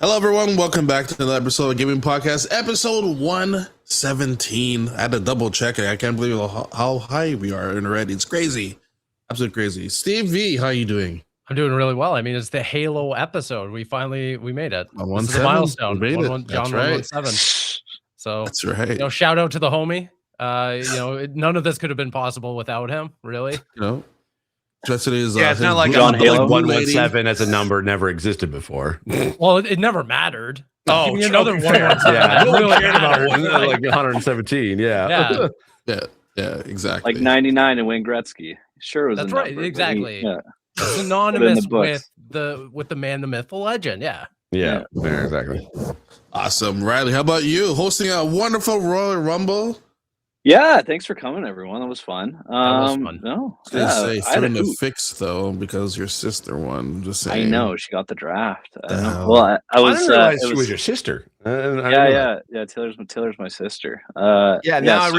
Hello, everyone. Welcome back to another episode of Gaming Podcast, episode 117. I had to double check it. I can't believe how high we are already. It's crazy. Absolutely crazy. Steve V, how are you doing? I'm doing really well. I mean, it's the Halo episode. We made it. This is a milestone. We made it. That's John right. 117. So that's right. Shout out to the homie. None of this could have been possible without him, really. Just it is. It's not like John Halo 117 as a number never existed before. Well, it never mattered. Oh, give me another 117. Yeah, really cared about one, like 117. Yeah. Yeah, exactly. Like 99 and Wayne Gretzky. Sure, it was that's a right. number, Exactly. Yeah. Synonymous with the man, the myth, the legend. Yeah, exactly. Awesome, Riley. How about you? Hosting a wonderful Royal Rumble. Yeah, thanks for coming, everyone. That was fun. That was fun. No, I had a fix though because your sister won. Just saying. I know she got the draft. I know. Well, Well, I was. didn't realize she was your sister. Yeah. Taylor's my sister. Okay. Now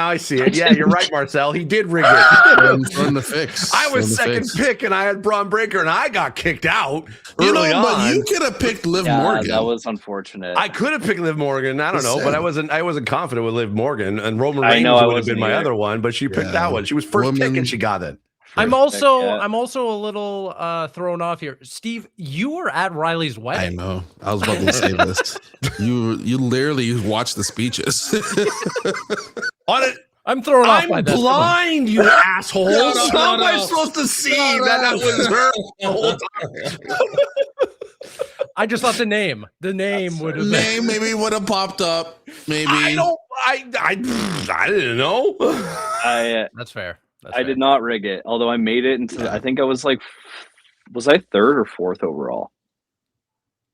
I see it. Yeah, you're right, Marcel. He did rig it. From the fix. I was second pick, and I had Braun Breaker, and I got kicked out early on. But you could have picked Liv Morgan. That was unfortunate. I could have picked Liv Morgan. I don't know, but I wasn't confident with Liv Morgan, and Roman Reigns would have been my other one, but she picked that one. She was first pick, and she got it. I'm also a little thrown off here. Steve, you were at Riley's wedding. I know. I was about to say this. You literally watched the speeches. I'm thrown off by I'm this. blind, you asshole. How am I supposed to see that was her the whole time? I just thought the name would have maybe would have popped up. Maybe I didn't know. That's fair. I did not rig it, although I made it into. I think I was I third or fourth overall?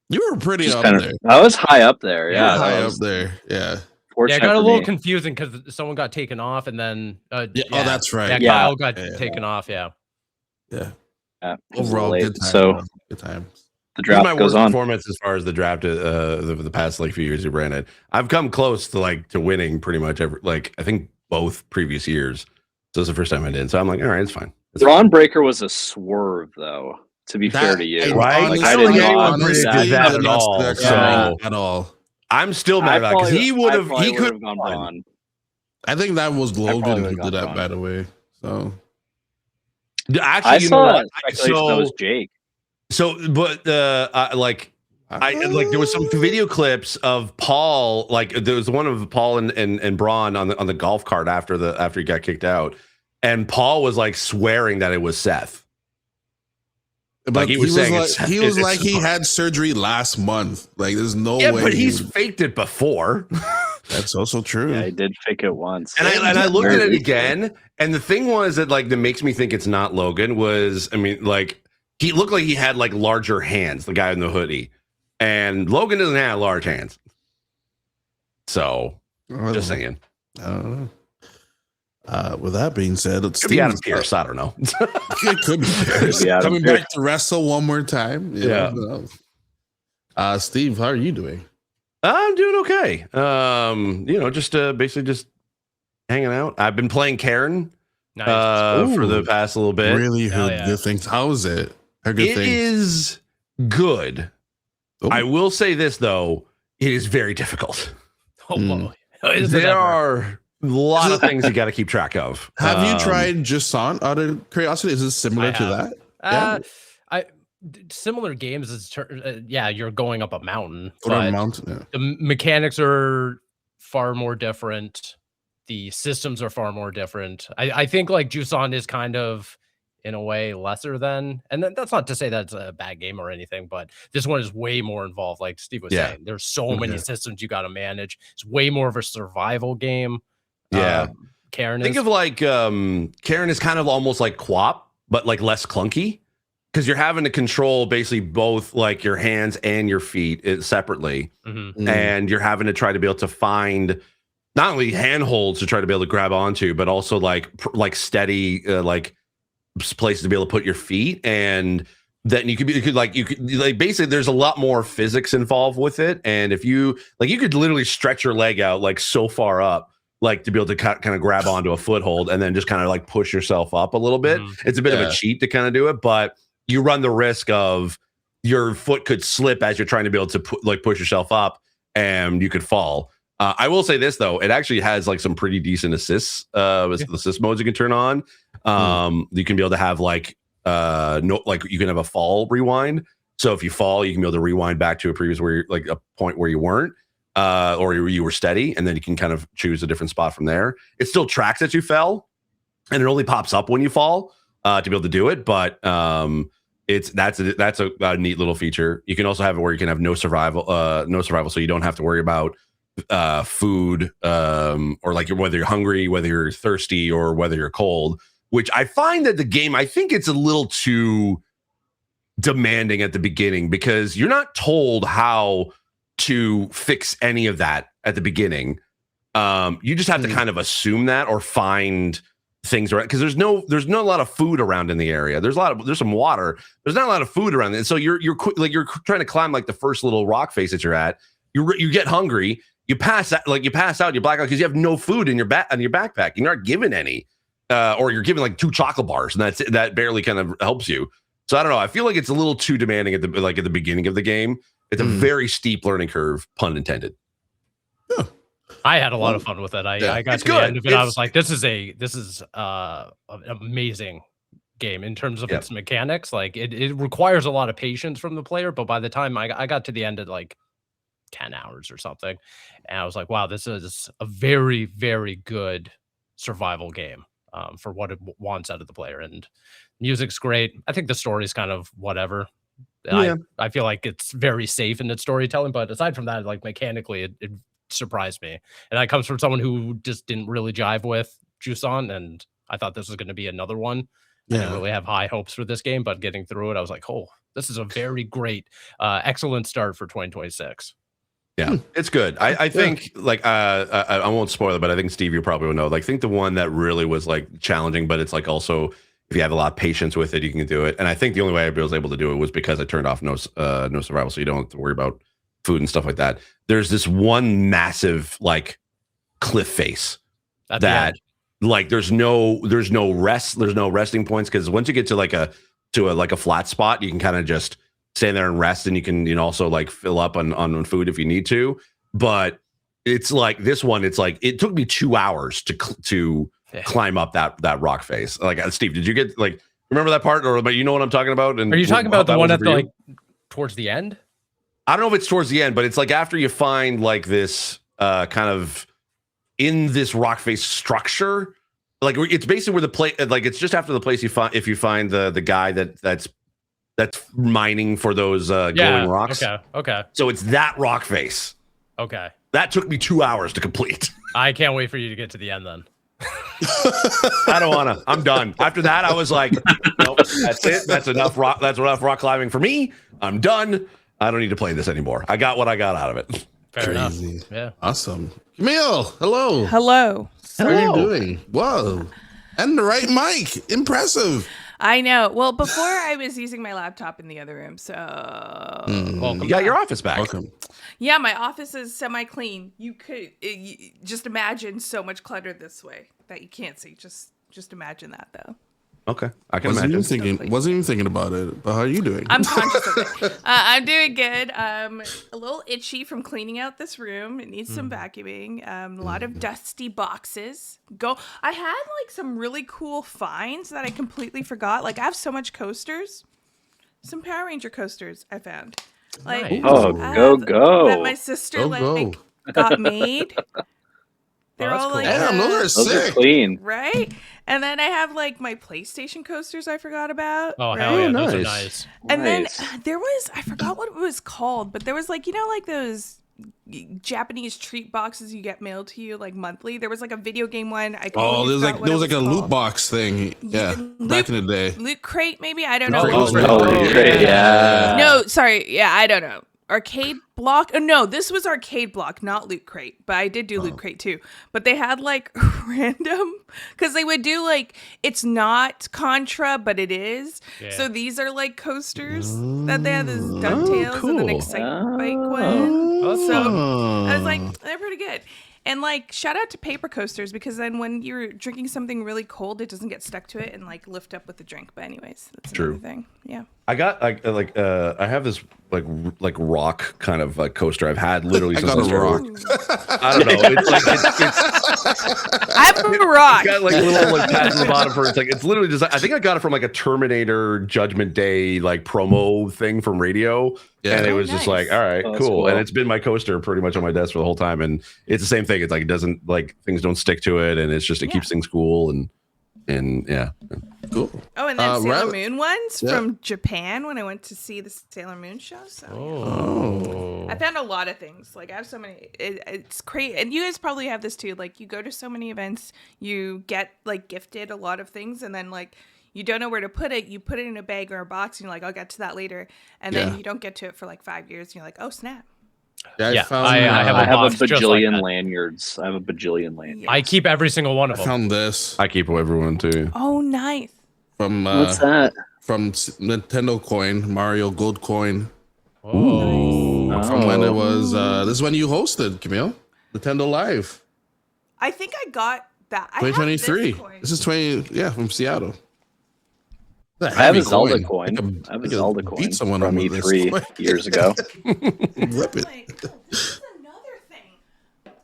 You were pretty up there. I was high up there. Yeah, high up there. Yeah. Yeah, it got a little confusing because someone got taken off, and then oh, that's right. Yeah, Kyle got taken off. Yeah. Overall, good time. So good time. The draft my goes worst on. performance as far as the draft the past few years you ran it. I've come close to winning pretty much every I think both previous years. So it's the first time I did. So I'm like, all right, it's fine. Braun Breaker was a swerve, though. To be fair to you, right? I didn't anyone predicted that at all. At all. I'm still mad about because he could have gone Braun. I think that was Logan who did that, by the way. So actually, I you saw know what? that was Jake. So, but there was some video clips of Paul. There was one of Paul and Braun on the golf cart after he got kicked out, and Paul was swearing that it was Seth. But he was saying he had surgery last month. There's no way. But he's faked it before. That's also true. Yeah, he did fake it once. And I looked at it again, and the thing was that that makes me think it's not Logan. He looked like he had larger hands, the guy in the hoodie, and Logan doesn't have large hands. So, just saying. I don't know. With that being said, could be Adam Pearce. I don't know. It could be Pearce. Coming back to wrestle one more time. Steve, how are you doing? I'm doing okay. Basically just hanging out. I've been playing Karen for the past little bit. Really heard good things. How is it? It is good. Ooh. I will say this though, it is very difficult. There are a lot of things you got to keep track of. Have you tried Jusant out of curiosity? Is it similar to that? Similar games is you're going up a mountain. The mechanics are far more different. The systems are far more different. I think Jusant is kind of in a way lesser than, and that's not to say that's a bad game or anything, but this one is way more involved. Like Steve was saying, there's so many systems you got to manage. It's way more of a survival game. Karen think of Karen is kind of almost like QWOP, but less clunky, because you're having to control basically both your hands and your feet separately, and you're having to try to be able to find not only handholds to try to be able to grab onto, but also steady places to be able to put your feet, and then you could basically there's a lot more physics involved with it, and if you you could literally stretch your leg out so far up to be able to kind of grab onto a foothold and then just kind of push yourself up a little bit. It's a bit of a cheat to kind of do it, but you run the risk of your foot could slip as you're trying to be able to push yourself up, and you could fall. I will say this though, it actually has like some pretty decent assists. Assist modes you can turn on. You can be able to have like you can have a fall rewind. So if you fall, you can be able to rewind back to a previous like a point where you weren't, or you were steady, and then you can kind of choose a different spot from there. It still tracks that you fell, and it only pops up when you fall to be able to do it. But that's a neat little feature. You can also have it where you can have no survival, so you don't have to worry about food, or like whether you're hungry, whether you're thirsty, or whether you're cold. Which I find that the game, I think it's a little too demanding at the beginning, because you're not told how to fix any of that at the beginning. You just have to kind of assume that, or find things around, because there's not a lot of food around in the area. There's some water. There's not a lot of food around, and so you're trying to climb like the first little rock face that you're at. You get hungry. You pass out. You black out because you have no food in your backpack. You're not given any. Or you're given like 2 chocolate bars, and that barely kind of helps you. So I don't know. I feel like it's a little too demanding at the beginning of the game. It's a very steep learning curve, pun intended. Yeah. I had a lot of fun with it. I got to the end of it. I was like, this is an amazing game in terms of its mechanics. Like it requires a lot of patience from the player, but by the time I got to the end at like 10 hours or something, and I was like, wow, this is a very, very good survival game. For what it wants out of the player, and music's great. I think the story's kind of whatever. Yeah. I feel like it's very safe in its storytelling, but aside from that, like mechanically, it surprised me, and that comes from someone who just didn't really jive with Juson, and I thought this was going to be another one. I didn't really have high hopes for this game, but getting through it, I was like, oh, this is a very great, excellent start for 2026. Yeah, it's good. I think I won't spoil it, but I think Steve, you probably will know. Like, I think the one that really was like challenging, but it's like also if you have a lot of patience with it, you can do it. And I think the only way I was able to do it was because I turned off no survival, so you don't have to worry about food and stuff like that. There's this one massive like cliff face that like there's no resting points, because once you get to like a flat spot, you can kind of just stand there and rest, and you can also like fill up on food if you need to. But it's like this one, it's like it took me 2 hours to climb up that rock face. Like, Steve, did you get like remember that part, or but you know what I'm talking about? And are you talking about the one at the like towards the end? I don't know if it's towards the end, but it's like after you find like this kind of in this rock face structure, like it's basically where the place, like it's just after the place you find, if you find the guy that's mining for those glowing rocks. Okay. So it's that rock face. Okay. That took me 2 hours to complete. I can't wait for you to get to the end then. I don't want to. I'm done. After that, I was like, nope, that's it. That's enough rock. That's enough rock climbing for me. I'm done. I don't need to play this anymore. I got what I got out of it. Fair enough. Yeah. Awesome. Camille, hello. Hello. How are you doing? Whoa. And the right mic. Impressive. I know. Well, before I was using my laptop in the other room, so welcome. You got your office back. Welcome. Yeah, my office is semi-clean. You could just imagine so much clutter this way that you can't see. Just imagine that, though. Okay, I can imagine. Wasn't even thinking about it. But how are you doing? I'm conscious of it. I'm doing good. A little itchy from cleaning out this room. It needs some vacuuming. A lot of dusty boxes. I had like some really cool finds that I completely forgot. Like I have so much coasters. Some Power Ranger coasters I found. Like Nice. Go. that my sister got made. They're all cool. like Damn, those are Those are sick. clean. right. And then I have like my PlayStation coasters I forgot about. Oh, right? hell yeah. Those are nice. nice. And Nice. then there was, I forgot what it was called, but there was like, like those Japanese treat boxes you get mailed to you like monthly. There was like a video game one. There was like a loot box thing. Yeah, back in the day. Loot crate, maybe? I don't know. Yeah. No, sorry. Yeah, I don't know. Arcade block. Oh no, this was arcade block, not loot crate. But I did do loot crate too. But they had like random, because they would do like, it's not Contra, but it is. Yeah. So these are like coasters that they had, this DuckTales and an cool. Excite Bike one. Oh, So I was like, they're pretty good. And like, shout out to paper coasters, because then when you're drinking something really cold, it doesn't get stuck to it and like lift up with the drink. But anyways, that's another thing. Yeah. I got I have this like rock kind of like coaster I've had literally since I was rock. I don't know. It's like I have a rock. it's got like little like pads on the bottom for it's literally just I think I got it from like a Terminator Judgment Day like promo thing from radio. Yeah. And it Oh, was just nice. like, all right, Oh, cool. cool. And it's been my coaster pretty much on my desk for the whole time. And it's the same thing. It's like it doesn't like things don't stick to it, and it's just it keeps things cool and yeah. Cool. Oh, and then Sailor Riley- Moon ones Yeah. from Japan when I went to see the Sailor Moon show. So Oh. I found a lot of things. Like I have so many. It's crazy, and you guys probably have this too. Like you go to so many events, you get like gifted a lot of things, and then like you don't know where to put it. You put it in a bag or a box, and you're like, I'll get to that later, and then Yeah. you don't get to it for like 5 years, and you're like, oh snap. Yeah, found, I have I have a box just like bajillion that. lanyards. I have a bajillion lanyards. I keep every single one I of them. found this I keep everyone too. Oh, nice. from What's that? Nintendo Coin, Mario Gold Coin. Oh. From when it was this is when you hosted, Camille. Nintendo Live. I think I got that. I have 2023. this coin. This is 20 from Seattle. I have a Zelda coin. I have a Zelda coin Beat someone from on this E3 coin. years ago. Whip it. Like, oh, this is another thing.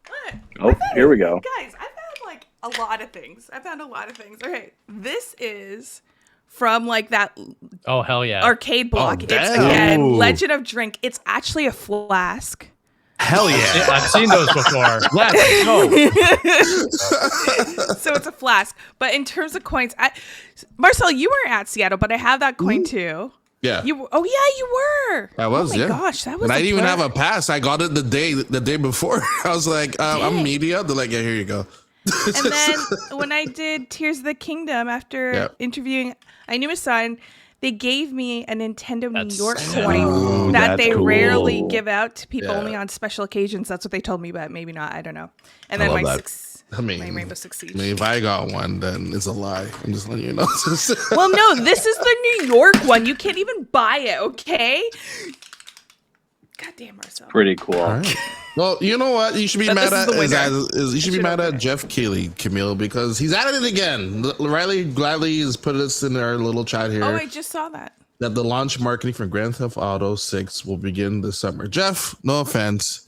What? Oh, here we go. Guys, I found like a lot of things. Okay, this is from like that Oh, hell yeah. arcade block. It's damn. again Ooh. Legend of Drink. It's actually a flask. Hell yeah. I've seen those before. Let's go. So it's a flask. But in terms of coins, Marcel, you were at Seattle, but I have that coin too. Yeah. You were. I was, oh my yeah. gosh, that was And I a didn't even blur. have a pass. I got it the day before. I was like, I'm Dang. media. They're like, yeah, here you go. And then when I did Tears of the Kingdom, after Yeah. interviewing I knew his son, they gave me a Nintendo That's New York so coin cool. that That's they cool. rarely give out to people, Yeah. only on special occasions. That's what they told me, but maybe not. I don't know. And I then love my that. my Rainbow Six Siege. I mean, if I got one, then it's a lie. I'm just letting you know. Well, no, this is the New York one. You can't even buy it, okay? God damn, Marcel. Pretty cool. Well, you know what? You should be But mad this is at the winner. you should be should mad open at it. Geoff Keighley, Camille, because he's at it again. Riley gladly has put us in our little chat here Oh, I just saw that. that the launch marketing for Grand Theft Auto 6 will begin this summer. Jeff, no offense.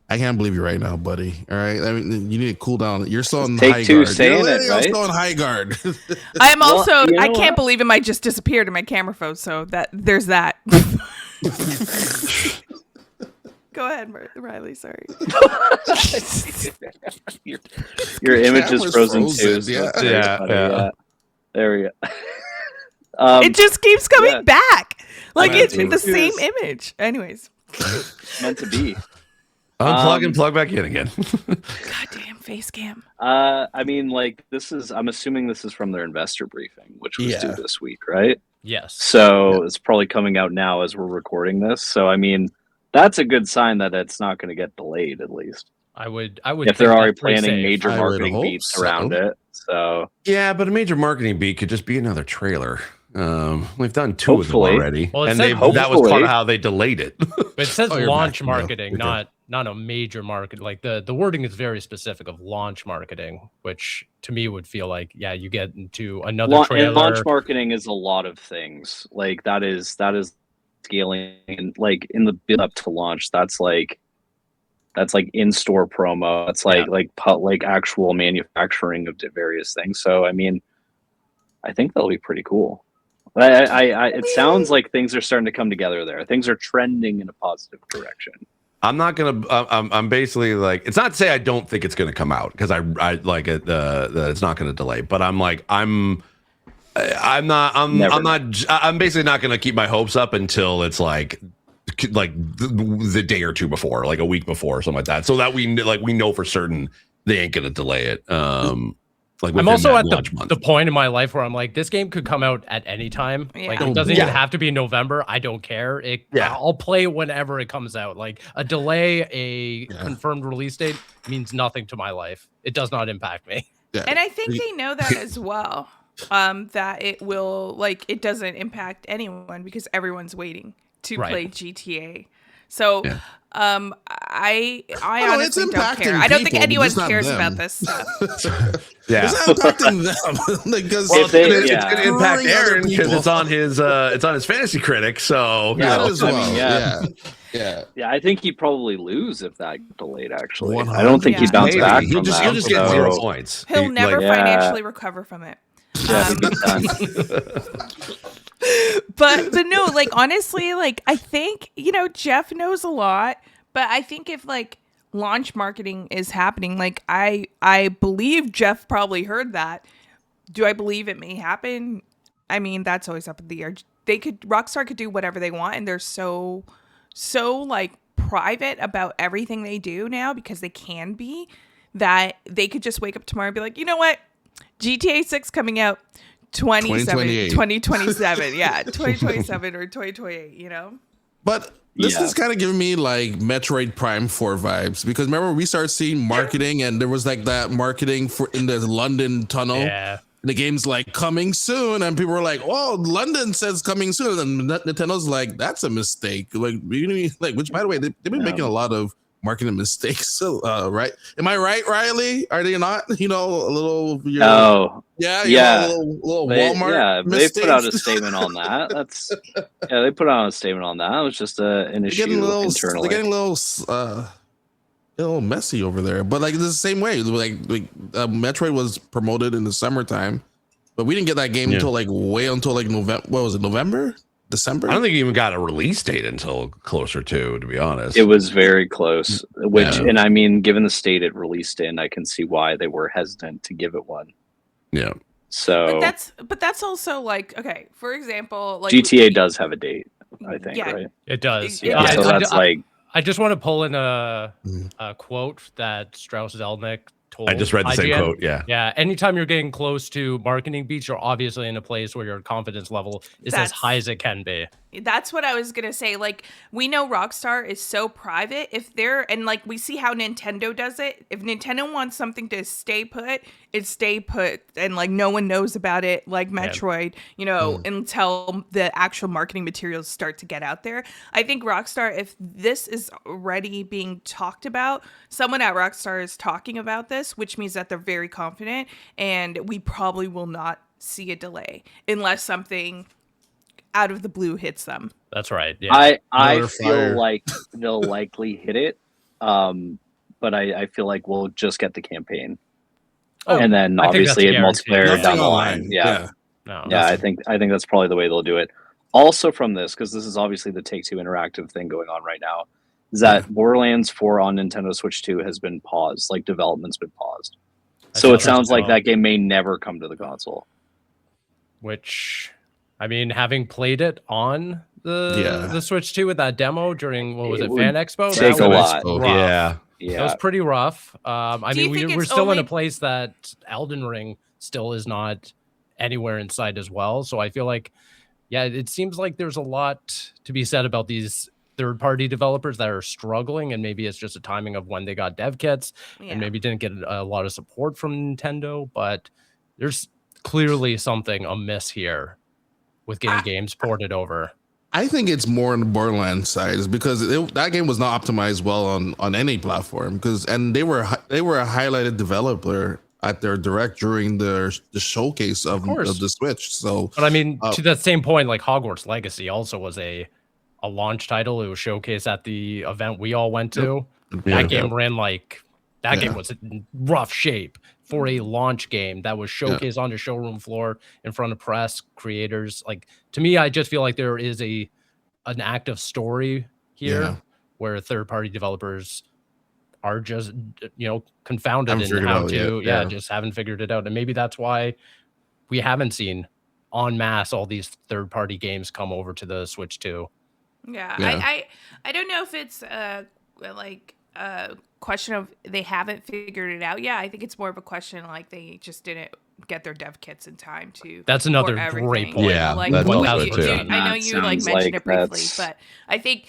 I can't believe you right now, buddy. All right. I mean, you need to cool down. You're still in Take high two guard. saying You're it, literally right? still in high guard. I'm Well, also, you know I can't what? believe it might just disappeared in my camera phone, so there's that. Go ahead, Riley, sorry. Your image is camera's frozen, frozen, too. So yeah. it's very Yeah, funny, yeah. There we go. It just keeps coming yeah. back. Like meant it's to. the same image. Anyways. meant to be. Unplug and plug back in again. Goddamn face cam. I mean, like I'm assuming this is from their investor briefing, which was due Yeah. this week, right? Yes. So it's probably coming out now as we're recording this. So I mean, that's a good sign that it's not going to get delayed, at least. I would If think they're already that's pretty planning safe. major I would marketing hope beats so. around it. So Yeah, but a major marketing beat could just be another trailer. We've done two Hopefully. of them already, Well, it and said that was part hopefully. of how they delayed it. But it says Oh, you're launch back, Camille. marketing, You're good. not a major market. Like the wording is very specific of launch marketing, which to me would feel like, yeah, you get into another trailer. and launch marketing is a lot of things. Like that is scaling, and like in the build up to launch, that's like in-store promo. That's like actual manufacturing of various things. So I mean, I think that'll be pretty cool. It sounds like things are starting to come together there. Things are trending in a positive direction. I'm not gonna. I'm basically like. It's not to say I don't think it's gonna come out because I like it. That it's not gonna delay. But I'm like I'm basically not gonna keep my hopes up until it's like the day or two before, like a week before, or something like that, so that we know for certain they ain't gonna delay it. Like I'm within also that at launch month. the point in my life where I'm like, this game could come out at any time. Yeah. Like it doesn't even Yeah. have to be in November. I don't care. Yeah. I'll play whenever it comes out. Like a delay, a confirmed release date means nothing to my life. It does not impact me. Yeah. And I think they know that as well. That it will, like, it doesn't impact anyone because everyone's waiting to Right. play GTA. So Yeah. I no, it's honestly don't care. impacting I don't think people, anyone just not cares them. about this stuff. Yeah. It's not impacting them because Well, If they- it's yeah. going to impact screwing other Aaron because people. it's on his fantasy critic. So Yeah, That you know. as I mean, well. yeah. Yeah. Yeah, I think he'd probably lose if that got delayed. Actually, 100. I don't think he'd bounce Maybe. back He'll from just that. he'll just get so- 0 points. He'll never Yeah. financially recover from it. Yeah, he'd be done. But no, like honestly, like I think, Geoff knows a lot, but I think if like launch marketing is happening, like I believe Geoff probably heard that. Do I believe it may happen? I mean, that's always up in the air. Rockstar could do whatever they want, and they're so like private about everything they do now because they can be, that they could just wake up tomorrow and be like, you know what? GTA 6 coming out 2027. Yeah, 2027 or 2028, But this Yeah. is kind of giving me like Metroid Prime 4 vibes, because remember we started seeing marketing and there was like that marketing for in the London tunnel. Yeah. And the game's like coming soon, and people were like, "Oh, London says coming soon," and Nintendo's like, "That's a mistake." Like, which by the way, they've been Yeah. making a lot of marketing mistakes. So, right? Am I right, Riley? Are they not? A little. Oh, Yeah, yeah. little they, Walmart. yeah, they mistakes. put out a statement on that. They put out a statement on that. It was just an They're issue getting internally. They're getting a little messy over there. But like it's the same way. Like Metroid was promoted in the summertime, but we didn't get that game until until November. What was it? November, December? I don't think he even got a release date until closer to be honest. It was very close. Which, Yeah. and I mean, given the state it released in, I can see why they were hesitant to give it one. Yeah. So, but that's also like, okay, for example, like GTA does have a date, I think, Yeah. right? It does. Yeah, Yeah, so I- that's I- like, I just want to pull in a quote that Strauss Zelnick told. I just read the same IGN. quote. Yeah. Yeah. Anytime you're getting close to marketing beats, you're obviously in a place where your confidence level is as That's- high as it can be. That's what I was gonna say. Like, we know Rockstar is so private. If they're, and like we see how Nintendo does it. If Nintendo wants something to stay put, it's stay put, and like no one knows about it. Like Metroid, until the actual marketing materials start to get out there. I think Rockstar, if this is already being talked about, someone at Rockstar is talking about this, which means that they're very confident, and we probably will not see a delay unless something out of the blue hits them. That's right. Yeah. I Another feel fire. like they'll likely hit it. But I feel like we'll just get the campaign. Oh, And then I think that's obviously guaranteed. multiplayer Nothing down the online. line. Yeah. No. Yeah, I think that's probably the way they'll do it. Also from this, because this is obviously the Take-Two Interactive thing going on right now, is that Borderlands 4 on Nintendo Switch 2 has been paused, like development's been paused. So saw it sounds that. like that game may never come to the console. Which, I mean, having played it on the Switch 2 with that demo during, what was It it, would Fan Expo? take That a was lot. rough. Yeah. That was Yeah. pretty rough. I Do you mean, think we're it's still in only- a place that Elden Ring still is not anywhere in sight as well. So I feel like, yeah, it seems like there's a lot to be said about these third-party developers that are struggling, and maybe it's just a timing of when they got dev kits Yeah. and maybe didn't get a lot of support from Nintendo. But there's clearly something amiss here with getting games ported over. I think it's more on the Borderlands side, is because that game was not optimized well on any platform. And they were a highlighted developer at their direct during the showcase of the Switch. So, but I mean, to that same point, like Hogwarts Legacy also was a launch title. It was showcased at the event we all went to. That game ran like that game was in rough shape for a launch game that was showcased on the showroom floor in front of press, creators. Like, to me, I just feel like there is an active story here where third-party developers are just confounded in how to just haven't figured it out. And maybe that's why we haven't seen en masse all these third-party games come over to the Switch 2. Yeah. I don't know if it's like a question of they haven't figured it out yet. I think it's more of a question like they just didn't get their dev kits in time to. That's another for great everything. point. Yeah, like that's what also would you true. do? I know That you like sounds mentioned like it briefly, that's- but I think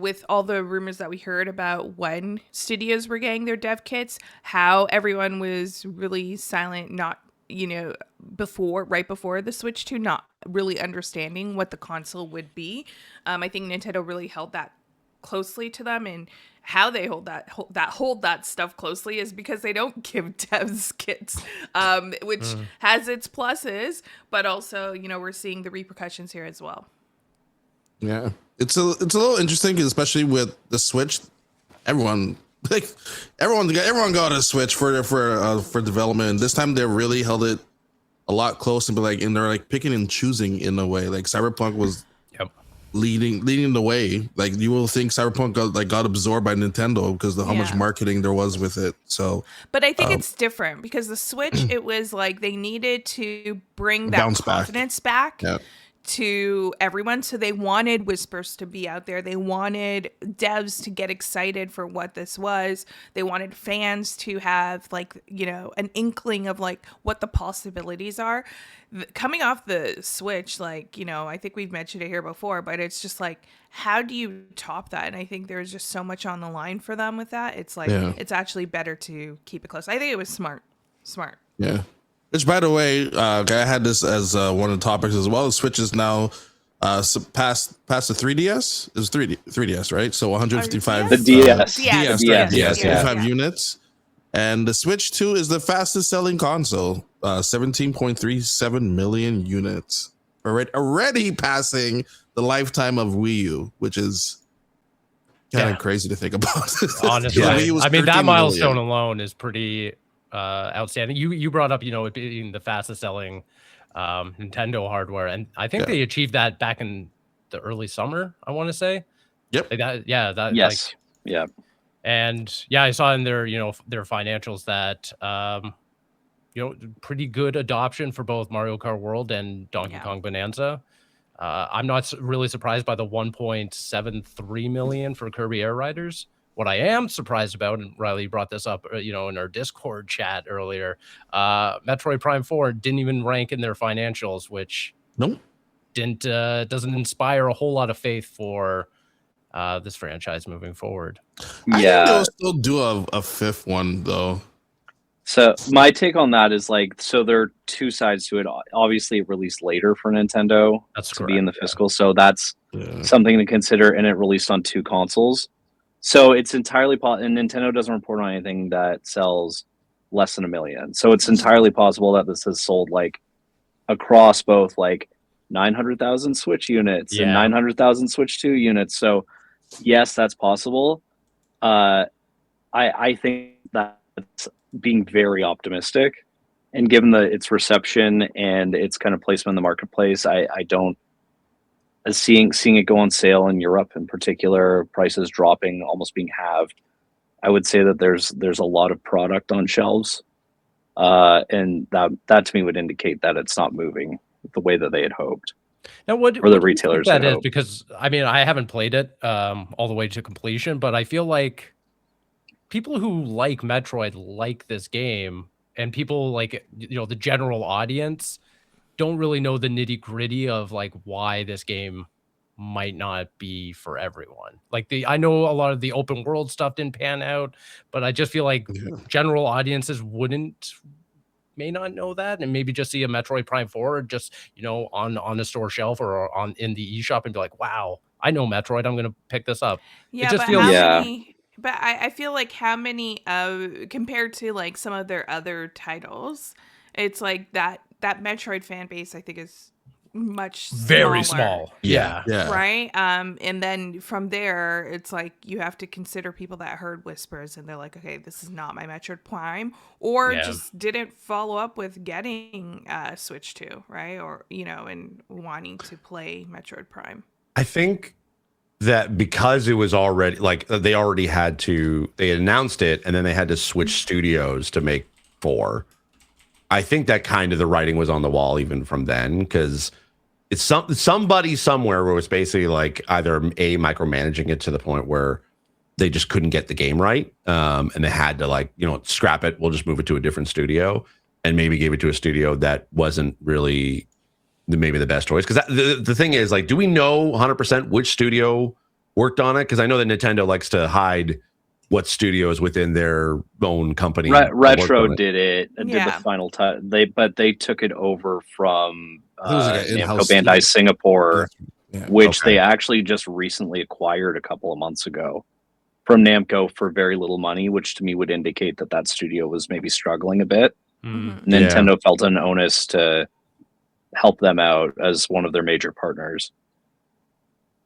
with all the rumors that we heard about when studios were getting their dev kits, how everyone was really silent, not right before the Switch 2, not really understanding what the console would be. I think Nintendo really held that closely to them, and how they hold that stuff closely is because they don't give devs kits, which has its pluses, but also, you know, we're seeing the repercussions here as well. Yeah, it's a little interesting, especially with the Switch. Everyone got a Switch for development, and this time they really held it a lot close, and they're like picking and choosing in a way. Like Cyberpunk was leading the way. Like you will think Cyberpunk got absorbed by Nintendo because of how much marketing there was with it. So, but I think it's different because the Switch, it was like they needed to bring that confidence back. To everyone, so they wanted whispers to be out there. They wanted devs to get excited for what this was. They wanted fans to have, like, you know, an inkling of like what the possibilities are. Coming off the Switch, like, you know, I think we've mentioned it here before, but it's just like, how do you top that? And I think there's just so much on the line for them with that. It's like it's actually better to keep it close. I think it was smart. Yeah. Which, by the way, I had this as one of the topics as well. The Switch is now past the 3DS. It was 3DS, right? So 155. The DS. DS. 155 units. And the Switch 2 is the fastest selling console. 17.37 million units. Already passing the lifetime of Wii U, which is kind of crazy to think about. Honestly, I mean, that milestone alone is pretty outstanding. You brought up, you know, it being the fastest selling Nintendo hardware, and I think they achieved that back in the early summer, I want to say. Yep. Like that, yes. And I saw in their, you know, their financials that you know, pretty good adoption for both Mario Kart World and Donkey Kong Bonanza. I'm not really surprised by the 1.73 million for Kirby Air Riders. What I am surprised about, and Riley brought this up, you know, in our Discord chat earlier, Metroid Prime 4 didn't even rank in their financials, which doesn't inspire a whole lot of faith for this franchise moving forward. I think they'll still do a fifth one though. So my take on that is like, so there are two sides to it. Obviously, it released later for Nintendo be in the fiscal, so that's something to consider, and it released on two consoles. So it's entirely possible, and Nintendo doesn't report on anything that sells less than 1 million. So it's entirely possible that this has sold like across both like 900,000 Switch units and 900,000 Switch 2 units. So yes, that's possible. I think that's being very optimistic, and given its reception and its kind of placement in the marketplace, I don't. Seeing it go on sale in Europe in particular, prices dropping, almost being halved, I would say that there's a lot of product on shelves, and that to me would indicate that it's not moving the way that they had hoped. Now, what the retailers that is, because I mean, I haven't played it all the way to completion, but I feel like people who like Metroid like this game, and people like, you know, the general audience don't really know the nitty gritty of like why this game might not be for everyone. Like I know a lot of the open world stuff didn't pan out, but I just feel like general audiences may not know that, and maybe just see a Metroid Prime 4 just, you know, on a store shelf or in the eShop and be like, wow, I know Metroid, I'm gonna pick this up. Yeah, it just but feels but I feel like how many compared to like some of their other titles, it's like that Metroid fan base, I think, is much very smaller. small. Yeah. Right. And then from there, it's like you have to consider people that heard whispers and they're like, okay, this is not my Metroid Prime, or just didn't follow up with getting Switch 2, right? Or, you know, and wanting to play Metroid Prime. I think that because it was already like they announced it and then they had to switch studios to make 4. I think that kind of the writing was on the wall even from then, because it's somebody somewhere where it was basically like either micromanaging it to the point where they just couldn't get the game right, and they had to like, you know, scrap it. We'll just move it to a different studio, and maybe gave it to a studio that wasn't really maybe the best choice. Because the thing is, like, do we know 100% which studio worked on it? Because I know that Nintendo likes to hide what studios within their own company. Retro did it. Did the final touch. They took it over from Namco Bandai Singapore. which they actually just recently acquired a couple of months ago from Namco for very little money, which to me would indicate that that studio was maybe struggling a bit. Nintendo felt an onus to help them out as one of their major partners.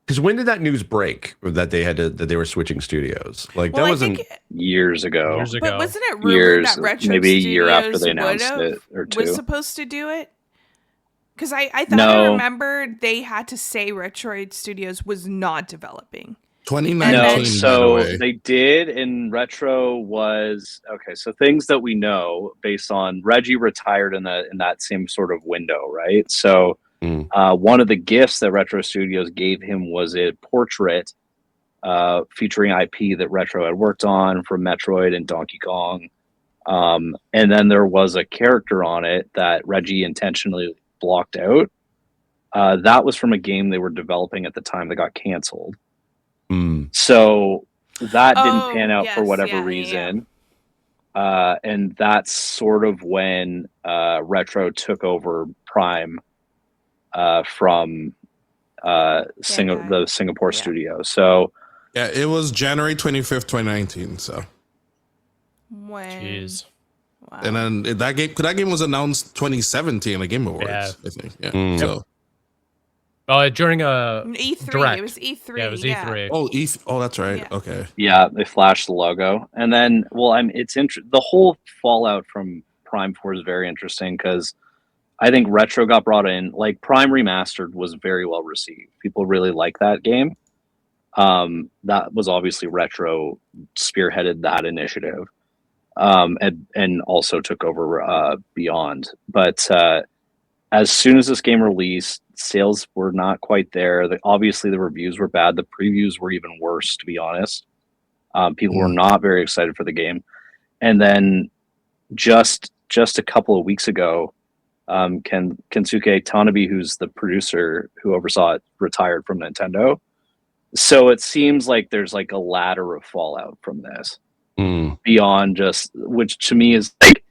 Because when did that news break that they were switching studios? Like Well, that I wasn't think Years ago. But wasn't it rumored that Retro maybe a Studios year after they announced it, or two. was supposed to do it? Because I thought No. I remembered they had to say Retroid Studios was not developing. 2019. No, by the so way. they did, and Retro was okay. So things that we know based on Reggie retired in that same sort of window, right? So one of the gifts that Retro Studios gave him was a portrait featuring IP that Retro had worked on from Metroid and Donkey Kong, and then there was a character on it that Reggie intentionally blocked out. That was from a game they were developing at the time that got canceled. So that didn't pan out for whatever reason. And that's sort of when Retro took over Prime from the Singapore studio. So yeah, it was January 25th, 2019. So Jeez. Wow. and then that game was announced 2017 at the Game Awards, I think. Yeah. So During E3. direct. It was E3. Yeah, it was E3. Oh, that's right. Yeah. Okay. yeah, they flashed the logo, and then it's the whole fallout from Prime 4 is very interesting because I think Retro got brought in. Like Prime Remastered was very well received. People really like that game. That was obviously Retro spearheaded that initiative, and also took over Beyond. But as soon as this game released, sales were not quite there. Obviously, the reviews were bad. The previews were even worse, to be honest. People were not very excited for the game. And then just a couple of weeks ago, Kensuke Tanabe, who's the producer who oversaw it, retired from Nintendo. So it seems like there's like a ladder of fallout from this beyond just, which to me is like,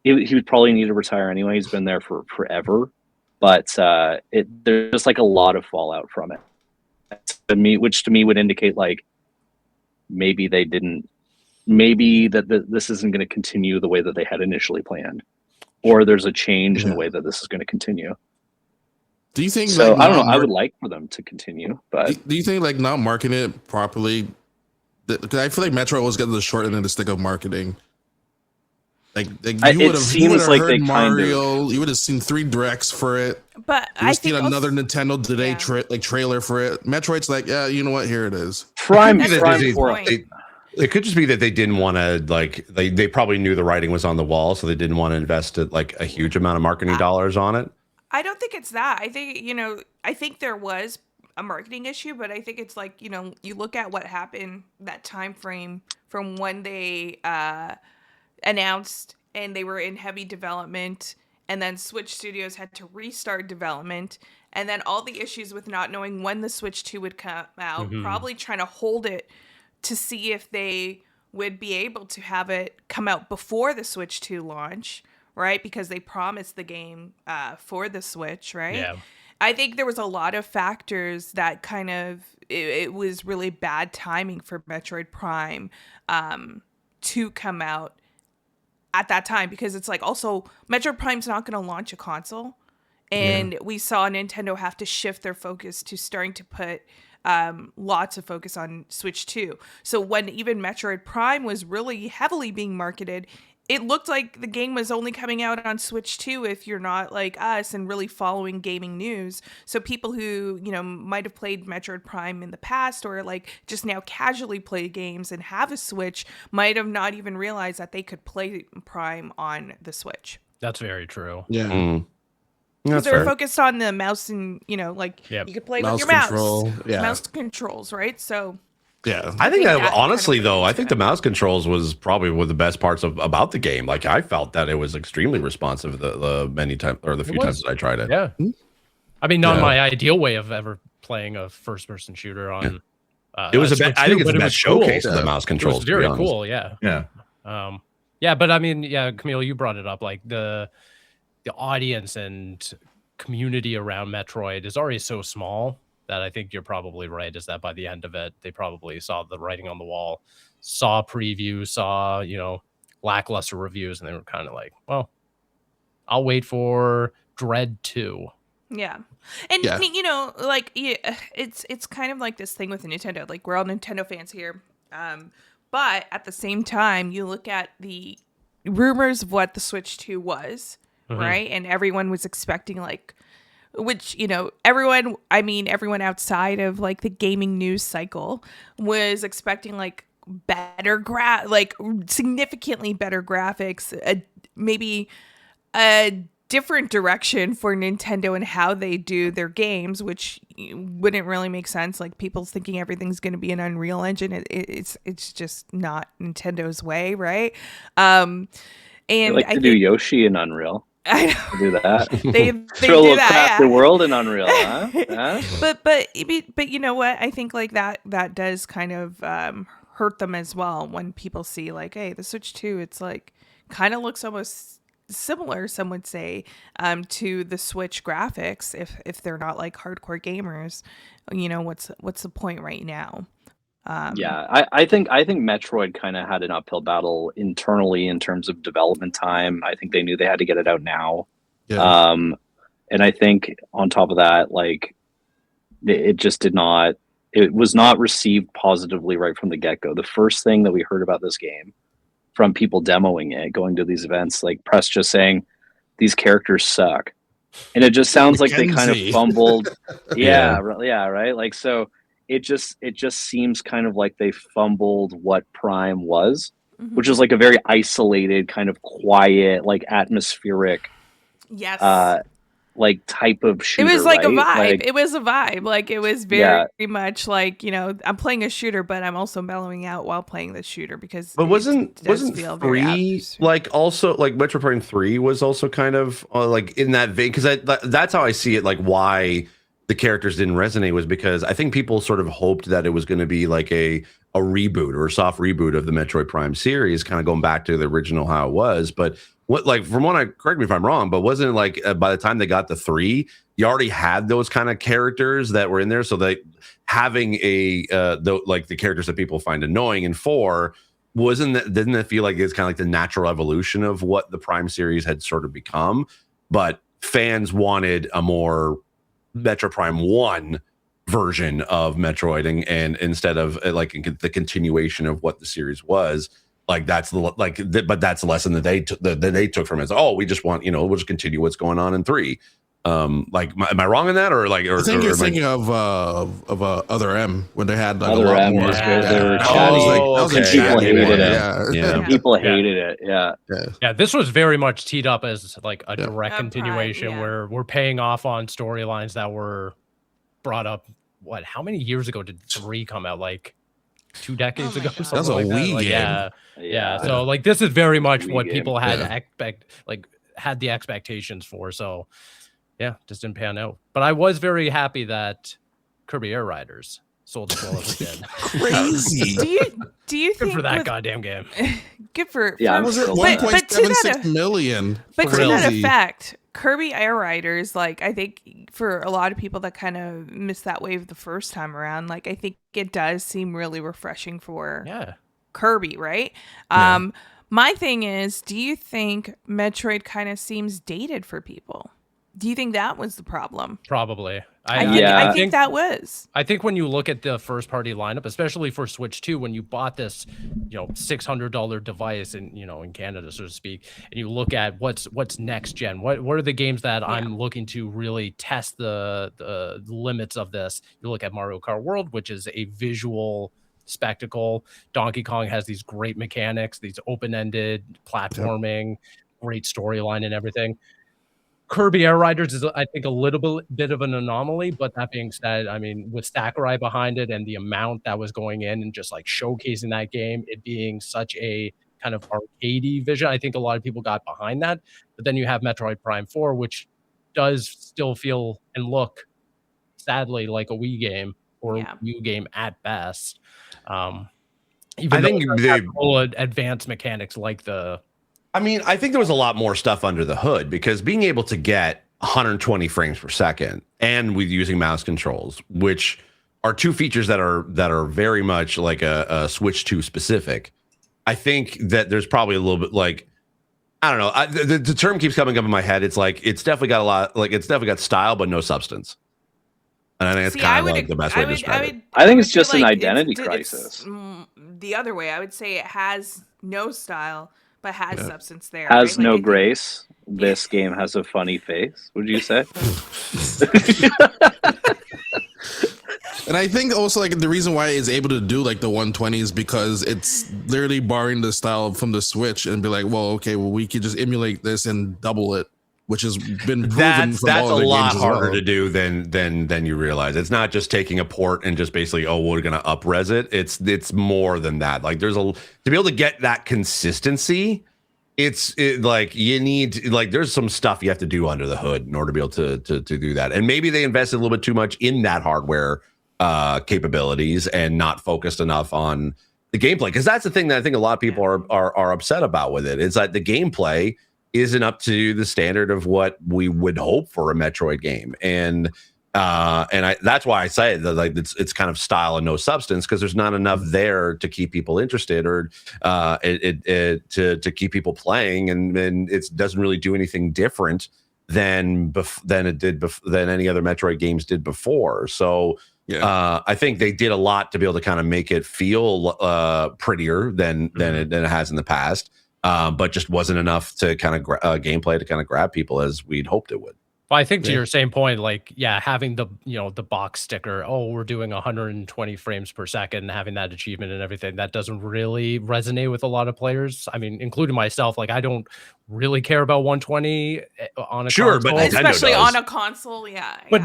he would probably need to retire anyway. He's been there for forever, but there's just like a lot of fallout from it. Which to me would indicate like maybe they didn't, maybe this isn't going to continue the way that they had initially planned, or there's a change in the way that this is going to continue. Do you think? So like, I don't know. I would like for them to continue, but do you think like not marketing it properly? Because I feel like Metro always gets the short end of the stick of marketing. Like you would have like heard they Mario. You would have seen 3 directs for it. But you I seen think another Nintendo Today trailer for it. Metroid's like, yeah, you know what? Here it is. Prime That's a good point. It could just be that they didn't want to like they probably knew the writing was on the wall, so they didn't want to invest like a huge amount of marketing dollars on it. I don't think it's that. I think, I think there was a marketing issue, but I think it's like, you look at what happened that time frame from when they announced and they were in heavy development, and then Switch Studios had to restart development, and then all the issues with not knowing when the Switch 2 would come out, probably trying to hold it to see if they would be able to have it come out before the Switch 2 launch, right? Because they promised the game for the Switch, right? Yeah. I think there was a lot of factors that kind of, it was really bad timing for Metroid Prime to come out at that time, because it's like, also Metroid Prime's not going to launch a console, and we saw Nintendo have to shift their focus to starting to put lots of focus on Switch 2. So when even Metroid Prime was really heavily being marketed, it looked like the game was only coming out on Switch 2 if you're not like us and really following gaming news. So people who, might have played Metroid Prime in the past, or like just now casually play games and have a Switch, might have not even realized that they could play Prime on the Switch. That's very true. Yeah. Because they were focused on the mouse and, you could play with your control. mouse. Yeah. Mouse controls, right? So yeah. I think that honestly, kind of though, I think the mouse controls was probably one of the best parts about the game. Like I felt that it was extremely responsive the many times, or the few times that I tried it. Yeah. I mean, not my ideal way of ever playing a first-person shooter on. It was Switch I think it's but the it best was cool. showcase of the mouse controls. It was very cool. Yeah. Yeah. Yeah, but I mean, Camille, you brought it up. Like the audience and community around Metroid is already so small that I think you're probably right, is that by the end of it, they probably saw the writing on the wall, saw previews, saw, you know, lackluster reviews, and they were kind of like, well, I'll wait for Dread 2. Yeah. And Yeah. you know, like it's kind of like this thing with Nintendo. Like we're all Nintendo fans here. But at the same time, you look at the rumors of what the Switch 2 was, right? And everyone was expecting like, which, you know, everyone outside of like the gaming news cycle was expecting like better like significantly better graphics, maybe a different direction for Nintendo and how they do their games, which wouldn't really make sense. Like people's thinking everything's going to be an Unreal Engine. It's just not Nintendo's way, right? And They like to do Yoshi in Unreal. I know. Do that. They Throw a do little that, crafted world in Unreal, huh? But you know what? I think like that does kind of hurt them as well when people see like, hey, the Switch 2, it's like kind of looks almost similar, some would say, to the Switch graphics. If they're not like hardcore gamers, you know, what's the point right now? I think Metroid kind of had an uphill battle internally in terms of development time. I think they knew they had to get it out now. Yeah. And I think on top of that, like it just did not. It was not received positively right from the get-go. The first thing that we heard about this game from people demoing it, going to these events, like press just saying these characters suck, and it just sounds like they kind of fumbled. Yeah, right. Like so, it just seems kind of like they fumbled what Prime was, which is like a very isolated, kind of quiet, like atmospheric, like type of shooter. It was like right? a vibe. Like, it was a vibe. Like it was very much like, you know, I'm playing a shooter, but I'm also mellowing out while playing the shooter because. But wasn't 3 like also like Metroid Prime 3 was also kind of like in that vein, because that's how I see it. Like why the characters didn't resonate was because I think people sort of hoped that it was going to be like a reboot or a soft reboot of the Metroid Prime series, kind of going back to the original how it was. But what, like, from what correct me if I'm wrong, but wasn't it like by the time they got the 3, you already had those kind of characters that were in there, so that having like the characters that people find annoying in 4 didn't it feel like it's kind of like the natural evolution of what the Prime series had sort of become? But fans wanted a more Metroid Prime 1 version of Metroid, and instead of like the continuation of what the series was. Like that's but that's the lesson that they took from it. We just want, we'll just continue what's going on in 3. Like, am I wrong in that, or like? Or, I think you're thinking of Other M when they had like Other M. Was good. They were people hated it. Yeah. People hated it. Yeah. This was very much teed up as like a direct continuation where we're paying off on storylines that were brought up. What? How many years ago did 3 come out? Like 2 decades ago. That was a Wii game. Yeah. So like this is very much what people had had the expectations for. So yeah, just didn't pan out. But I was very happy that Kirby Air Riders sold as well as it did. Crazy. Do you think good for that goddamn game? Good for was it 1.76 million? But to that effect, Kirby Air Riders, like I think for a lot of people that kind of missed that wave the first time around, like I think it does seem really refreshing for Kirby, right? Yeah. My thing is, do you think Metroid kind of seems dated for people? Do you think that was the problem? Probably. I think that was. I think when you look at the first party lineup, especially for Switch 2, when you bought this, $600 device in Canada, so to speak, and you look at what's next gen, what are the games that I'm looking to really test the limits of this? You look at Mario Kart World, which is a visual spectacle. Donkey Kong has these great mechanics, these open-ended platforming, great storyline and everything. Kirby Air Riders is, I think, a little bit of an anomaly, but that being said, I mean, with Sakurai behind it and the amount that was going in and just like showcasing that game, it being such a kind of arcadey vision, I think a lot of people got behind that. But then you have Metroid Prime 4, which does still feel and look, sadly, like a Wii game or a Wii game at best. Even though they have advanced mechanics like I think there was a lot more stuff under the hood, because being able to get 120 frames per second, and with using mouse controls, which are two features that are very much like a Switch 2 specific. I think that there's probably a little bit like, I don't know. The term keeps coming up in my head. It's like it's definitely got a lot, like it's definitely got style but no substance. And I think it's kind of like the best way to describe it. I think it's just an identity crisis. The other way, I would say it has no style but has substance there. Has right? no grace. This game has a funny face. Would you say? And I think also like the reason why it's able to do like the 120 is because it's literally borrowing the style from the Switch and be like, well, okay, well we could just emulate this and double it, which has been proven. That's a lot harder to do than you realize. It's not just taking a port and just basically, oh, we're gonna up-res it. It's more than that. Like to be able to get that consistency. Like you need, like there's some stuff you have to do under the hood in order to be able to do that. And maybe they invested a little bit too much in that hardware capabilities and not focused enough on the gameplay, because that's the thing that I think a lot of people are upset about with it, is that the gameplay isn't up to the standard of what we would hope for a Metroid game. And that's why I say that like it's kind of style and no substance, because there's not enough there to keep people interested or to keep people playing, and it doesn't really do anything different than any other Metroid games did before. So I think they did a lot to be able to kind of make it feel prettier than it has in the past, but just wasn't enough to kind of gameplay to kind of grab people as we'd hoped it would. Well, I think to your same point, like, having the box sticker, oh, we're doing 120 frames per second, having that achievement and everything, that doesn't really resonate with a lot of players. I mean, including myself, like I don't really care about 120 on a console. But Nintendo especially does. on a console, But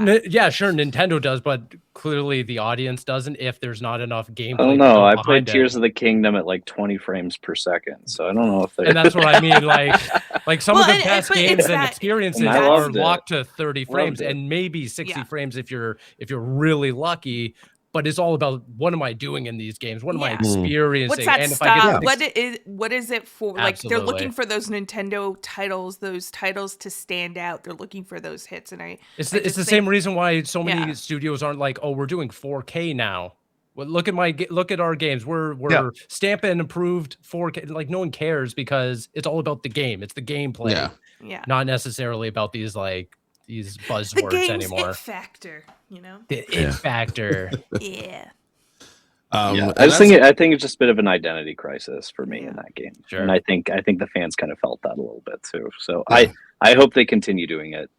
sure, Nintendo does, but clearly the audience doesn't if there's not enough gameplay. I don't know. I played Tears of the Kingdom at like 20 frames per second, so I don't know if they. And that's what I mean. Like some of the best games and experiences are locked to 30 frames and maybe 60 frames if you're really lucky. But it's all about what am I doing in these games? What am I experiencing? What's that and style? What is it for? Absolutely. Like they're looking for those Nintendo titles, those titles to stand out. They're looking for those hits, and it's the same reason why so many studios aren't like, oh, we're doing 4K now. Well, look at our games. We're stamping approved 4K. Like no one cares because it's all about the game. It's the gameplay. Yeah. Not necessarily about these buzzwords the game's anymore. It factor, The it factor. Yeah. I think it's just a bit of an identity crisis for me in that game, and I think the fans kind of felt that a little bit too. So I hope they continue doing it.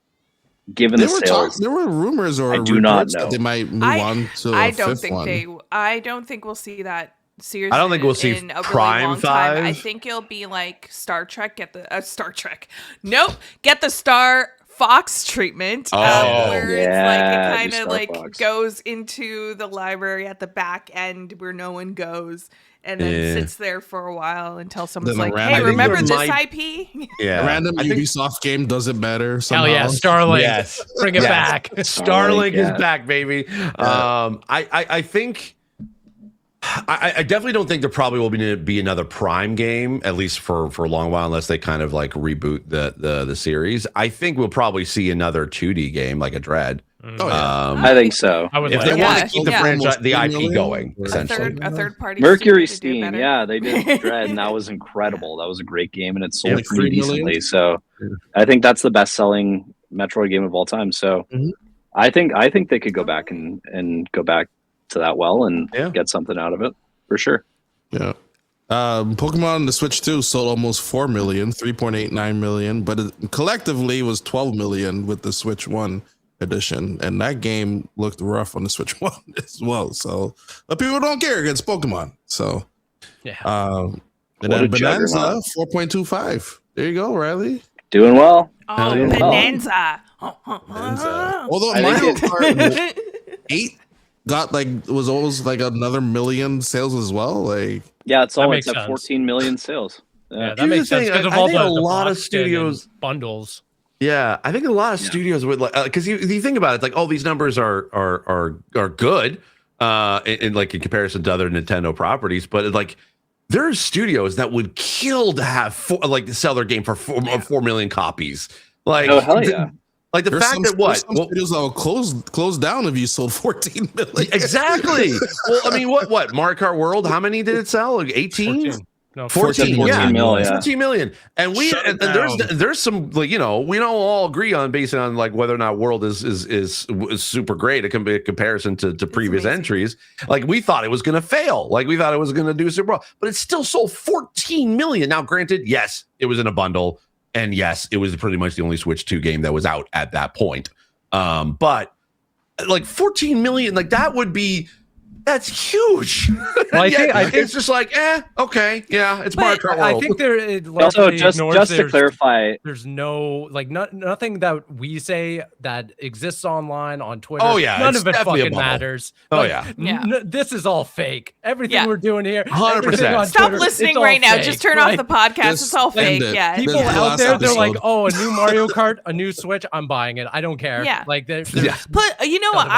Given the sales, there were rumors or I do not reports know. that they might move on to I a don't fifth think one. I don't think we'll see that series. I don't think we'll see in a Prime really long time. 5. I think it'll be like Star Trek. Get the Star Trek. Nope. Get the Star Fox treatment. Where it's like it kind of like Fox. goes into the library at the back end where no one goes. And then sits there for a while until someone's Then like, random- "Hey, remember I this think IP?" Yeah, A random I think- Ubisoft game does it better. Somehow. Hell yeah, Starlink. Yes. Bring it back. Starlink is back, baby. I think I definitely don't think there probably will be another Prime game, at least for a long while, unless they kind of like reboot the series. I think we'll probably see another 2D game like a Dread. Oh yeah. I think so. I would If like they that. want to keep the franchise, the IP going, a essentially. third party. Mercury studio to do Steam, better. yeah, they did Dread, and that was incredible. That was a great game, and it sold Like pretty 3 million? decently. So, I think that's the best-selling Metroid game of all time. So, I think they could go back and go back to that well and get something out of it for sure. Yeah. Pokemon on the Switch 2 sold almost 4 million, 3.89 million, but it collectively was 12 million with the Switch 1 edition, and that game looked rough on the Switch 1 as well. So, but people don't care against Pokemon. So, and then Bonanza 4.25. There you go, Riley. Doing well. Oh, Doing well. Bonanza. Although I Mario think Kart 8 was almost like another million sales as well. Like, Yeah, it's makes at sense. 14 million sales. Yeah, that Here's makes the sense thing, because of I all think the a lot of box skin and studios- bundles. Yeah, I think a lot of studios would like, because you think about it, it's like, oh, these numbers are good in comparison to other Nintendo properties, but like there are studios that would kill to have sell their game for 4 million copies. Like, Oh hell yeah! Like the fact that there's some studios that will close down if you sold 14 million. Exactly. Well, I mean, what Mario Kart World? How many did it sell? Like 18? 14 million, yeah. 14 million. And there's some, like, you know, we don't all agree on based on like whether or not World is super great. It can be a comparison to previous entries. Like we thought it was going to fail. Like we thought it was going to do super well, but it still sold 14 million. Now, granted, yes, it was in a bundle, and yes, it was pretty much the only Switch 2 game that was out at that point. But like 14 million, like that's huge. Well, I think it's just like, okay, yeah, it's Mario Kart World. I think there also just to clarify, there's no like nothing that we say that exists online on Twitter. Oh yeah, none of it fucking matters. Oh like, yeah, this is all fake. Everything we're doing here, 100%. Stop listening right now. Just turn off the podcast. It's all fake. Yeah, people out there, they're like, oh, a new Mario Kart, a new Switch. I'm buying it. I don't care. Yeah, like but you know what?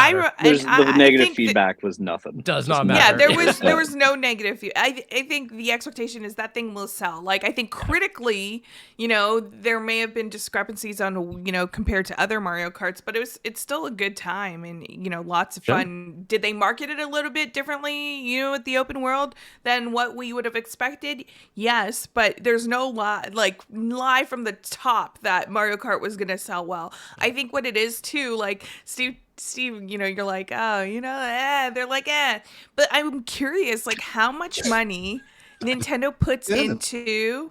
The negative feedback was nothing. Does not matter. Yeah, there was no negative. I think the expectation is that thing will sell. Like I think critically, you know, there may have been discrepancies on, you know, compared to other Mario Karts, but it's still a good time and, you know, lots of fun. Did they market it a little bit differently, you know, with the open world than what we would have expected? Yes, but there's no lie from the top that Mario Kart was going to sell well. I think what it is too, like Steve, you know, you're like, oh, you know, they're like, but I'm curious, like, how much money Nintendo puts into,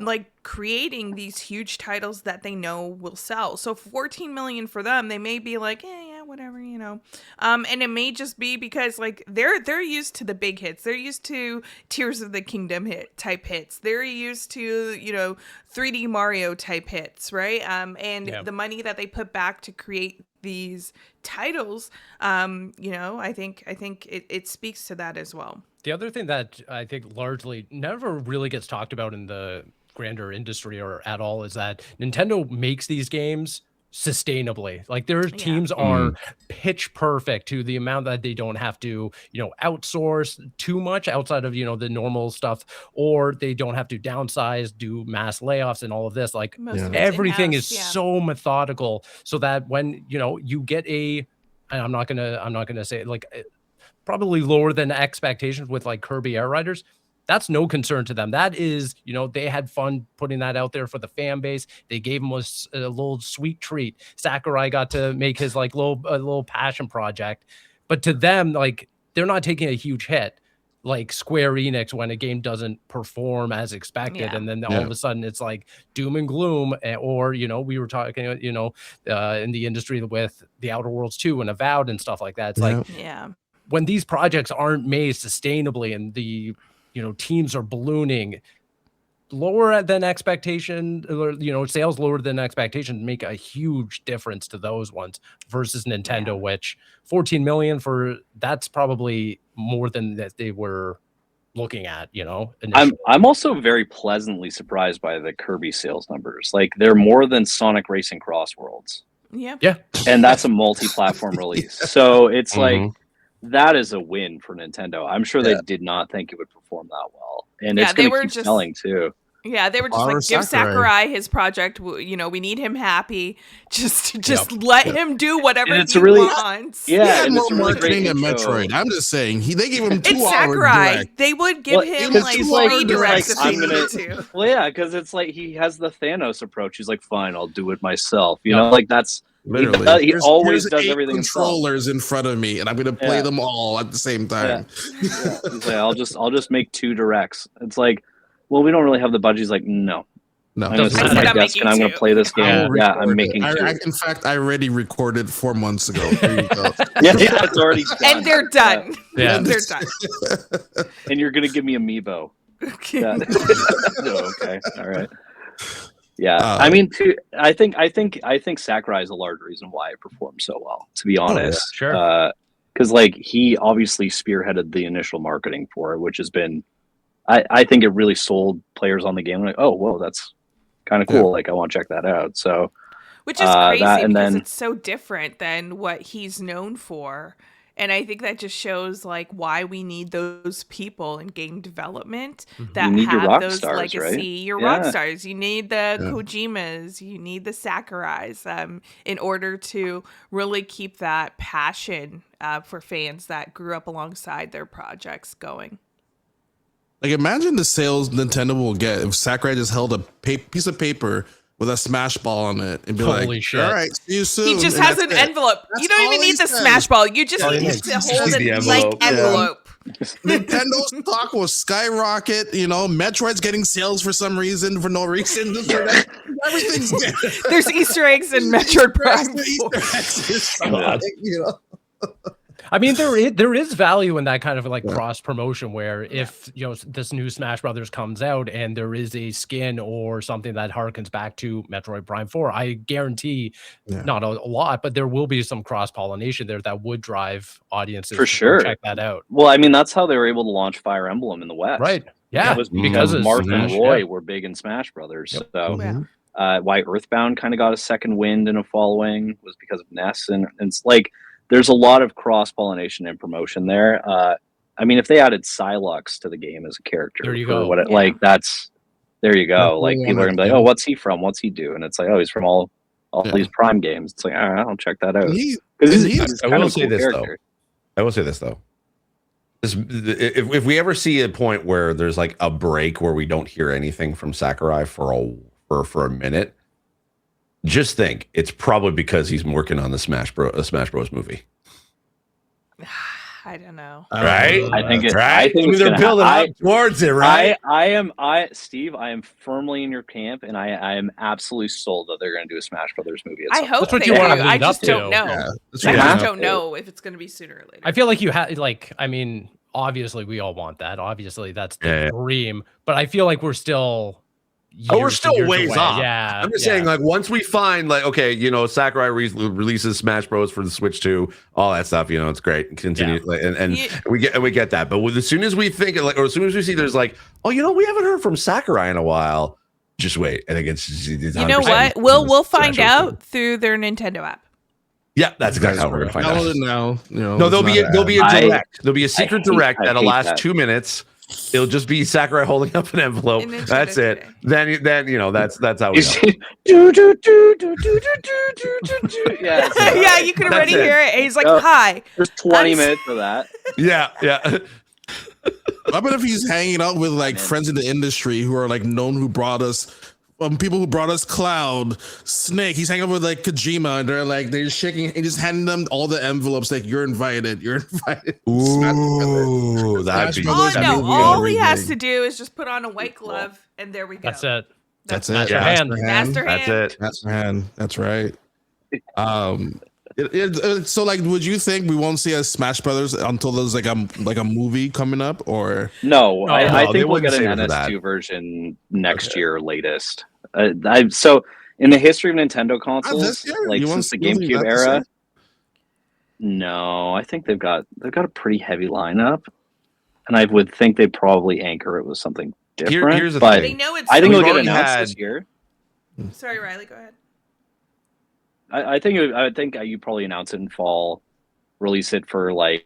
like, creating these huge titles that they know will sell. So 14 million for them, they may be like, yeah, whatever, you know. And it may just be because, like, they're used to the big hits. They're used to Tears of the Kingdom type hits. They're used to, you know, 3D Mario type hits, right? And the money that they put back to create these titles, you know, I think it speaks to that as well. The other thing that I think largely never really gets talked about in the grander industry or at all is that Nintendo makes these games sustainably. Like their teams are pitch perfect to the amount that they don't have to, you know, outsource too much outside of, you know, the normal stuff, or they don't have to downsize, do mass layoffs and all of this. Like everything is so methodical so that when, you know, you get I'm not gonna say it, like probably lower than expectations with like Kirby Air Riders. That's no concern to them. That is, you know, they had fun putting that out there for the fan base. They gave him a little sweet treat. Sakurai got to make his like little passion project. But to them, like, they're not taking a huge hit like Square Enix when a game doesn't perform as expected. And then all of a sudden it's like doom and gloom. Or, you know, we were talking, you know, in the industry with the Outer Worlds 2 and Avowed and stuff like that. It's like, when these projects aren't made sustainably and the, you know, teams are ballooning lower than expectation, or, you know, sales lower than expectation make a huge difference to those ones versus Nintendo, which 14 million that's probably more than that they were looking at, you know. I'm also very pleasantly surprised by the Kirby sales numbers. Like they're more than Sonic Racing Cross Worlds. Yeah. And that's a multi-platform release. So it's like, that is a win for Nintendo. I'm sure they did not think it would perform that well. And it's going to keep selling too. Yeah, they were just like, give Sakurai his project. You know, we need him happy. Just let him do whatever he wants. Yeah, and it's really great at Metroid. I'm just saying, they gave him 2 hours. Sakurai. Direct. They would give him like 3 directs if he needed to. Well, yeah, because it's like he has the Thanos approach. He's like, fine, I'll do it myself. You know, like that's. Literally, he always does everything. Controllers in front of me, and I'm going to play them all at the same time. He's like, I'll just make 2 directs. It's like, well, we don't really have the budget. He's like, no. I'm going to sit at my desk and I'm going to play this game. I'm making 2. In fact, I already recorded 4 months ago. There you go. It's already done. And they're done. They're done. And you're going to give me Amiibo. Okay. Okay. All right. Yeah, I mean, I think Sakurai is a large reason why it performed so well. To be honest, because like he obviously spearheaded the initial marketing for it, which has been, I think it really sold players on the game. Like, oh, whoa, that's kind of cool. Like, I want to check that out. So, which is crazy because it's so different than what he's known for. And I think that just shows like why we need those people in game development Mhm. that You need your have those Rockstars, legacy, right? your Yeah. Rockstars. You need the Yeah. Kojimas, you need the Sakurais, in order to really keep that passion for fans that grew up alongside their projects going. Like, imagine the sales Nintendo will get if Sakurai just held a piece of paper with a Smash Ball on it and be Holy like, shit. all right, see you soon. He just and has that's an it. envelope. That's You don't even all he need the says. Smash Ball. You just all he need needs. to hold Just the it like envelope, yeah. envelope. Nintendo's stock will skyrocket. Metroid's getting sales for some reason, for no reason. Just for that. Everything's good. There's Easter eggs in Metroid Prime 4. Easter eggs. I mean, there is value in that kind of like cross promotion where if this new Smash Brothers comes out and there is a skin or something that harkens back to Metroid Prime 4, I guarantee not a lot, but there will be some cross pollination there that would drive audiences For to go sure. check that out. Well, I mean, that's how they were able to launch Fire Emblem in the West. Right. Yeah. That was because because of Marth Smash, and Roy yeah. were big in Smash Brothers. Yep. So Yeah. why Earthbound kind of got a second wind and a following was because of Ness. And it's like there's a lot of cross-pollination and promotion there. I mean, if they added Psylocke to the game as a character, There you for go. what Yeah. like that's there you go. That's Like the people are one gonna be like, that- oh, what's he from? What's he do? And it's like, oh, he's from all Yeah. these Prime games. It's like, all right, I'll check that out. He- Because and he's I kind will of a say cool this, though. character. I will say this though. If we ever see a point where there's like a break where we don't hear anything from Sakurai for a minute, just think it's probably because he's working on the Smash Bros movie. I don't know. Right? I think Right? it's they're gonna building I- up towards it, right? Steve, I am firmly in your camp, and I am absolutely sold that they're going to do a Smash Brothers movie. At I some hope That's what they you do. wanna lead I up just to. don't know. Yeah, that's I right. just Yeah. don't know if it's going to be sooner or later. I feel like you had like, I mean, obviously we all want that. Obviously that's the Yeah. dream, but I feel like we're still Oh, we're years and still years ways away. off. Yeah. I'm just yeah. saying, like, once we find, like, okay, Sakurai releases Smash Bros for the Switch 2, all that stuff, it's great. Continue, and Yeah. we get that. But as soon as we think, like, or as soon as we see, there's like, oh, we haven't heard from Sakurai in a while. Just wait. I think it's You know what? We'll find out through their Nintendo app. Yeah, that's exactly how we're gonna find out. Download it now. No, there'll be a direct. There'll be a secret hate- direct I that'll hate last that. 2 minutes. It'll just be Sakurai holding up an envelope. And then That's Nintendo it. Today. Then that's how we He's- know. do, do, do, do, do, do, do, do, do. Yeah, it's- Yeah, you can That's already it. hear it. And he's like, Oh. hi. There's 20 I'm- minutes of that. Yeah. How about if he's hanging out with like Man. friends in the industry who are like known who brought us people who brought us Cloud, Snake. He's hanging out with like Kojima and they're just shaking and just handing them all the envelopes like you're invited. Ooh, that'd be. Smash Oh, Brothers that'd no. be movie All and he has everything. to do is just put on a white glove, and there we go. That's it. That's Master it. hand. Master That's hand. it. Master hand. That's right. So like, would you think we won't see a Smash Brothers until there's like a movie coming up, or No, No, I they think we'll wouldn't get an save it for NS2 that. version next year, latest. So in the history of Nintendo consoles, this year? like You want- since the you think GameCube not this era, year? no, I think they've got a pretty heavy lineup, and I would think they'd probably anchor it with something different. here's the but They know it's. I think We've it'll get already announced had- this year. Sorry, Riley. Go ahead. I think you probably announce it in fall, release it for like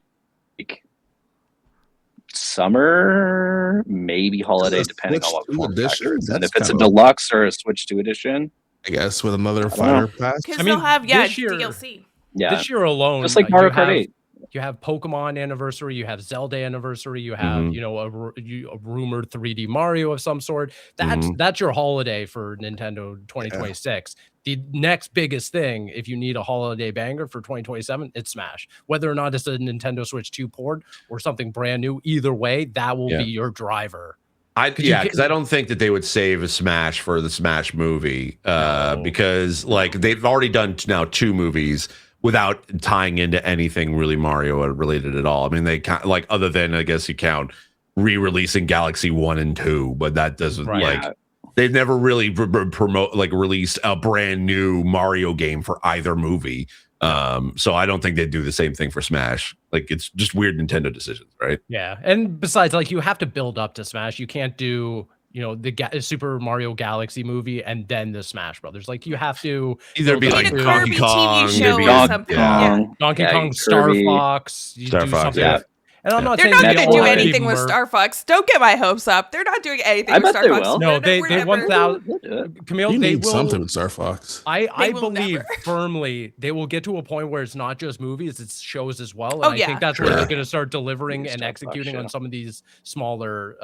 summer, maybe holiday, A depending on what Switch 2 form edition? factor it's in. That's If it's a kinda- deluxe or a Switch 2 edition, I guess with another don't fighter know. pass? Because I mean, they'll have this year- DLC. yeah, This year alone, just like Mario you Kart have- 8. You have Pokemon anniversary, you have Zelda anniversary, you have Mhm. a rumored 3D Mario of some sort. That's your holiday for Nintendo 2026. The next biggest thing, if you need a holiday banger for 2027, it's Smash. Whether or not it's a Nintendo Switch 2 port or something brand new, either way, that will be your driver. Because I don't think that they would save a Smash for the Smash movie, No. because like they've already done now 2 movies without tying into anything really Mario related at all. I mean, they like other than I guess you count re-releasing Galaxy 1 and 2, but that doesn't Right. like they've never really released a brand new Mario game for either movie. So I don't think they'd do the same thing for Smash. Like it's just weird Nintendo decisions, right? Yeah. And besides, like you have to build up to Smash. You can't do the Super Mario Galaxy movie and then the Smash Brothers. Like you have to Either be build like up a to Kirby Donkey Kong, TV show maybe or Donkey something. Kong. Donkey Yeah, Kong, Star Kirby. Fox. You Star do Fox, something. yeah. And I'm not They're saying not they going to all do have to be anything with mer- Star Fox. Don't get my hopes up. They're not doing anything I with bet Star they Fox. will. No, We're they never- 1000 Camille. You They need will. something with Star Fox. I will believe never. firmly they will get to a point where it's not just movies, it's shows as well. And Oh, I yeah. think that's where Sure. they're going to start delivering Maybe and Star Fox executing on show. some of these smaller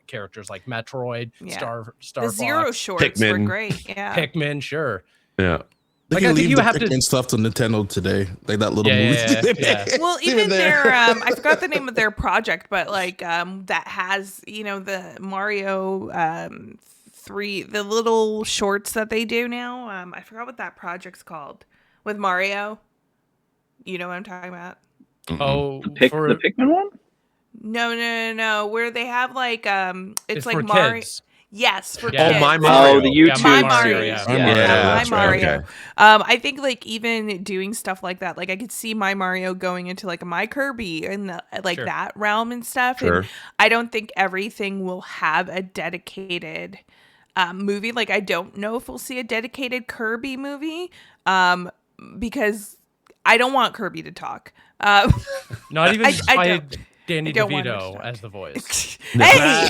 characters like Metroid, Yeah. Star The Zero Fox, shorts were Pikmin. great. Yeah. Pikmin, sure. Yeah. They Like, can I think leave you the have to- Pikmin stuff to Nintendo today, like that little Yeah, movie. yeah, they yeah. made. Well, Leave it even there. their I forgot the name of their project, but like that has the Mario the little shorts that they do now. I forgot what that project's called with Mario. You know what I'm talking about? Oh, The Pikmin one? No. Where they have like it's like for Mario. kids. Yes, for Yeah. kids. Oh, My Mario. Oh, the Yeah, YouTube My Mario. series. Yeah, My Mario. My that's right, Mario. okay. I think like even doing stuff like that, like I could see My Mario going into like a My Kirby and like Sure. that realm and stuff. Sure. And I don't think everything will have a dedicated movie. Like I don't know if we'll see a dedicated Kirby movie because I don't want Kirby to talk. Not even I by don't- Danny I don't want him to DeVito talk. as the voice. Hey,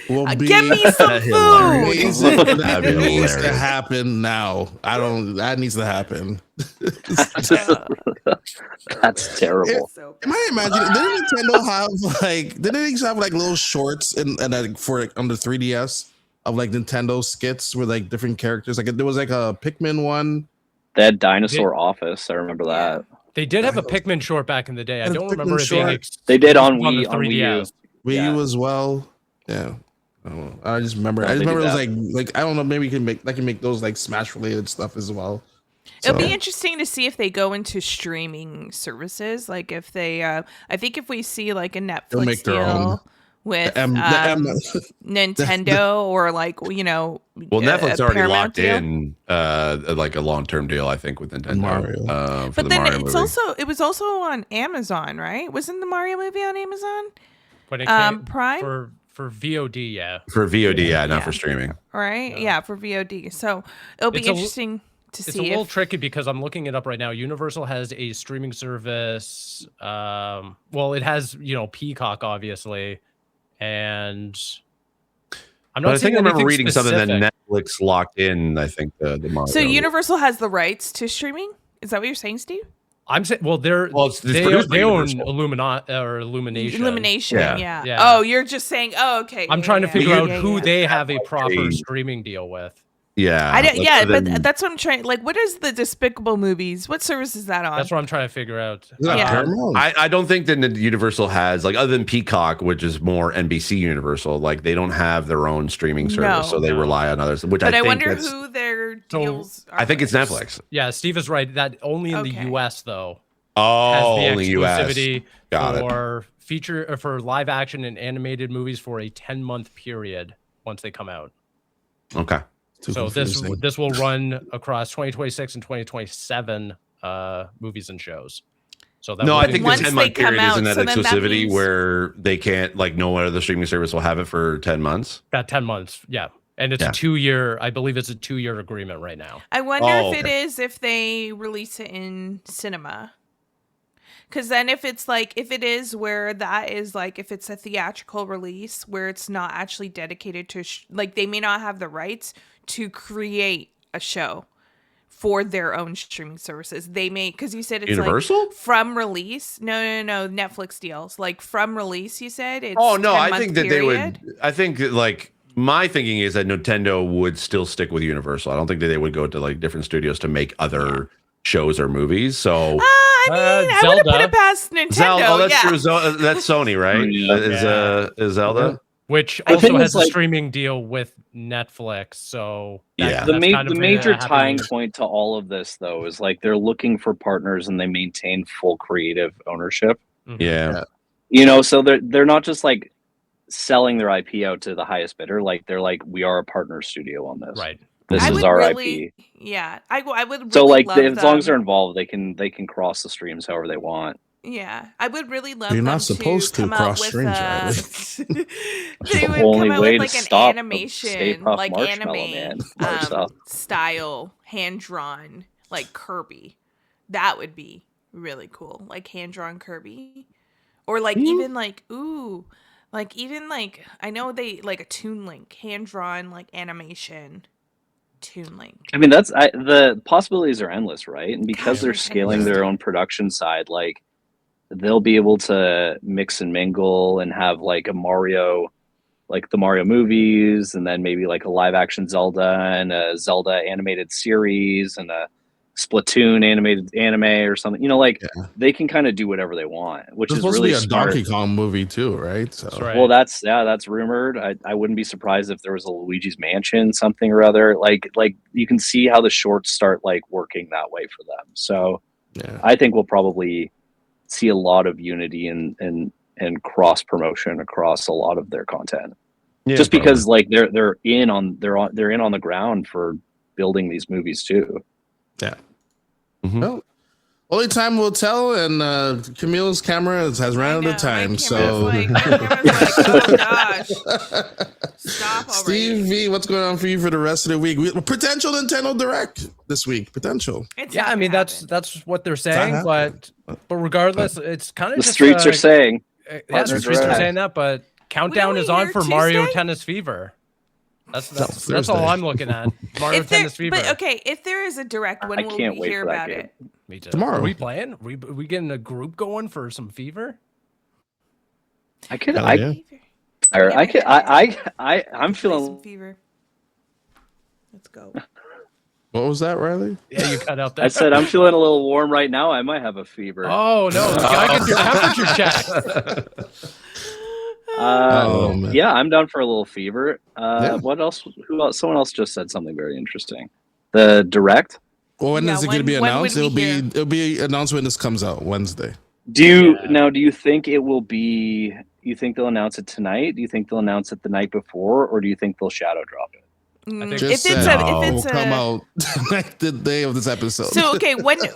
Will be give me some hilarious. food. That That'd be needs to hilarious. happen now. That needs to happen. That's terrible. So Am I imagining? Didn't Nintendo have didn't they used to have like little shorts and like for like on the 3DS of like Nintendo skits with like different characters? Like there was like a Pikmin one. That dinosaur office, I remember that. They did have a Pikmin short back in the day. I And don't Pikmin remember it being short. They did on the Wii, on Wii U. 3DS. Wii Yeah. U as well. Yeah. I just remember. Yeah, I just they remember it did was like I don't know. Maybe I can make those like Smash related stuff as well. It'll So- be interesting to see if they go into streaming services. Like if they, I think if we see like a Netflix make their own. deal with The M- Nintendo or like Well, Netflix already Paramount locked deal. in like a long-term deal, I think, with Nintendo. Mario. For But the then Mario it movie. was also on Amazon, right? Wasn't the Mario movie on Amazon? When it came Prime, for VOD, yeah. For VOD, yeah, not Yeah. for streaming. right? Yeah, for VOD. So it'll be It's a l- interesting to It's a see little if tricky because I'm looking it up right now. Universal has a streaming service. Well, it has Peacock, obviously, and I'm But not I think seeing I remember anything reading something specific. that Netflix locked in. I think the Mario. so Universal has the rights to streaming. Is that what you're saying, Steve? I'm saying, Well, it's produced by they own Universal. Illumination. Illumination, Yeah. yeah. Oh, you're just saying. Oh, okay. I'm yeah, trying to yeah, figure yeah, out yeah, who yeah. they have a proper a- streaming deal with. Yeah, I don't, like, yeah, other but than- that's what I'm trying. Like, what is the Despicable movies? What service is that on? That's what I'm trying to figure out. Is that Yeah. Paramount? I don't think that Universal has, like, other than Peacock, which is more NBC Universal, like they don't have their own streaming service, so they No. rely on others. Which but I think wonder that's- who their So, deals. Are I think it's with. Netflix. Yeah, Steve is right. That only in the Okay. U.S. though Oh, has the only US. exclusivity Got it. for live action and animated movies for a 10-month period once they come out. Okay. Too So confusing. this will run across 2026 and 2027 movies and shows. So that No, will I be- think the Once they 10-month come period out, isn't that so then that exclusivity means- where they can't, like, no other streaming service will have it for 10 months. that 10 months. Yeah. And it's Yeah. a 2-year, I believe it's a 2-year agreement right now. I wonder Oh, if it okay. is if they release it in cinema. Because then if it's like, if it is where that is like, if it's a theatrical release where it's not actually dedicated to, like they may not have the rights to create a show for their own streaming services. They may, because you said it's Universal? like from release. No, Netflix deals. Like from release, you said? It's Oh, no, I 10-month think that period? they would. I think that, like, my thinking is that Nintendo would still stick with Universal. I don't think that they would go to, like, different studios to make other shows or movies. So, I mean, I wouldn't put Zelda. it past Nintendo. Zelda, oh, that's yeah. true. That's Sony, right? Yeah. Is Zelda? Which I think also has it's a like- streaming deal with Netflix. So Yeah. The, that's kind of major happening. tying point to all of this, though, is like they're looking for partners and they maintain full creative ownership. Yeah. So they're not just like selling their IP out to the highest bidder. Like they're like, we are a partner studio on this. Right. This I is would our really, IP. yeah. I would. So really like love as long as them. they're involved, they can cross the streams however they want. Yeah, I would really love You're them not supposed to come out cross with, streams, Riley. they the would only come out way with to like an stop Stay animation, Puft like Marshmallow anime Man, Marcel. style, hand drawn, like Kirby. That would be really cool, like hand drawn Kirby, or like even like I know they like a Toon Link, hand drawn like animation, Toon Link. I mean, the possibilities are endless, right? And because Gosh, they're like scaling endless. their own production side, like they'll be able to mix and mingle and have like a Mario, like the Mario movies, and then maybe like a live action Zelda and a Zelda animated series and a Splatoon animated anime or something. You know, like they can kind of do whatever they want, which There's is supposed really to be a smart. Donkey Kong movie too, right? So That's right. Well, that's rumored. I wouldn't be surprised if there was a Luigi's Mansion, something or other. Like you can see how the shorts start like working that way for them. So yeah. I think we'll probably see a lot of unity and cross promotion across a lot of their content. Yeah, Just probably. because like they're in on the ground for building these movies too. Yeah. Mhm. Well, only time will tell, and Camille's camera has ran out of time. My So, camera's like, oh gosh, stop already. Steve V, what's going on for you for the rest of the week? Potential Nintendo Direct this week. Potential. It's Yeah, not I mean gonna that's happen. what they're saying, but regardless, it's kind of The just streets are saying. yeah, the partners streets are are out. saying that, but countdown only is on hear for Mario Tuesday? Tennis Fever. That's Thursday. all I'm looking at. Mario If there, Tennis Fever. but okay, if there is a direct, when I will can't we wait hear for that about game. it? Me too. Tomorrow. Are we playing? Are we getting a group going for some Fever? I could. Hell I. yeah. Fever. I could. I'm Play some feeling. fever. Let's go. What was that, Riley? Yeah, you cut out that. I said I'm feeling a little warm right now. I might have a fever. Oh no! You gotta get your temperature checked. Oh, man. Yeah, I'm down for a little fever. Yeah. What else? Who else? Someone else just said something very interesting. The direct. Well, when Yeah, is it going to when- be when would announced? we It'll be announced when this comes out Wednesday. Do you think it will be? You think they'll announce it tonight? Do you think they'll announce it the night before, or do you think they'll shadow drop it? think- If Just it's said a, if it it's will come a, out like the day of this episode. so okay,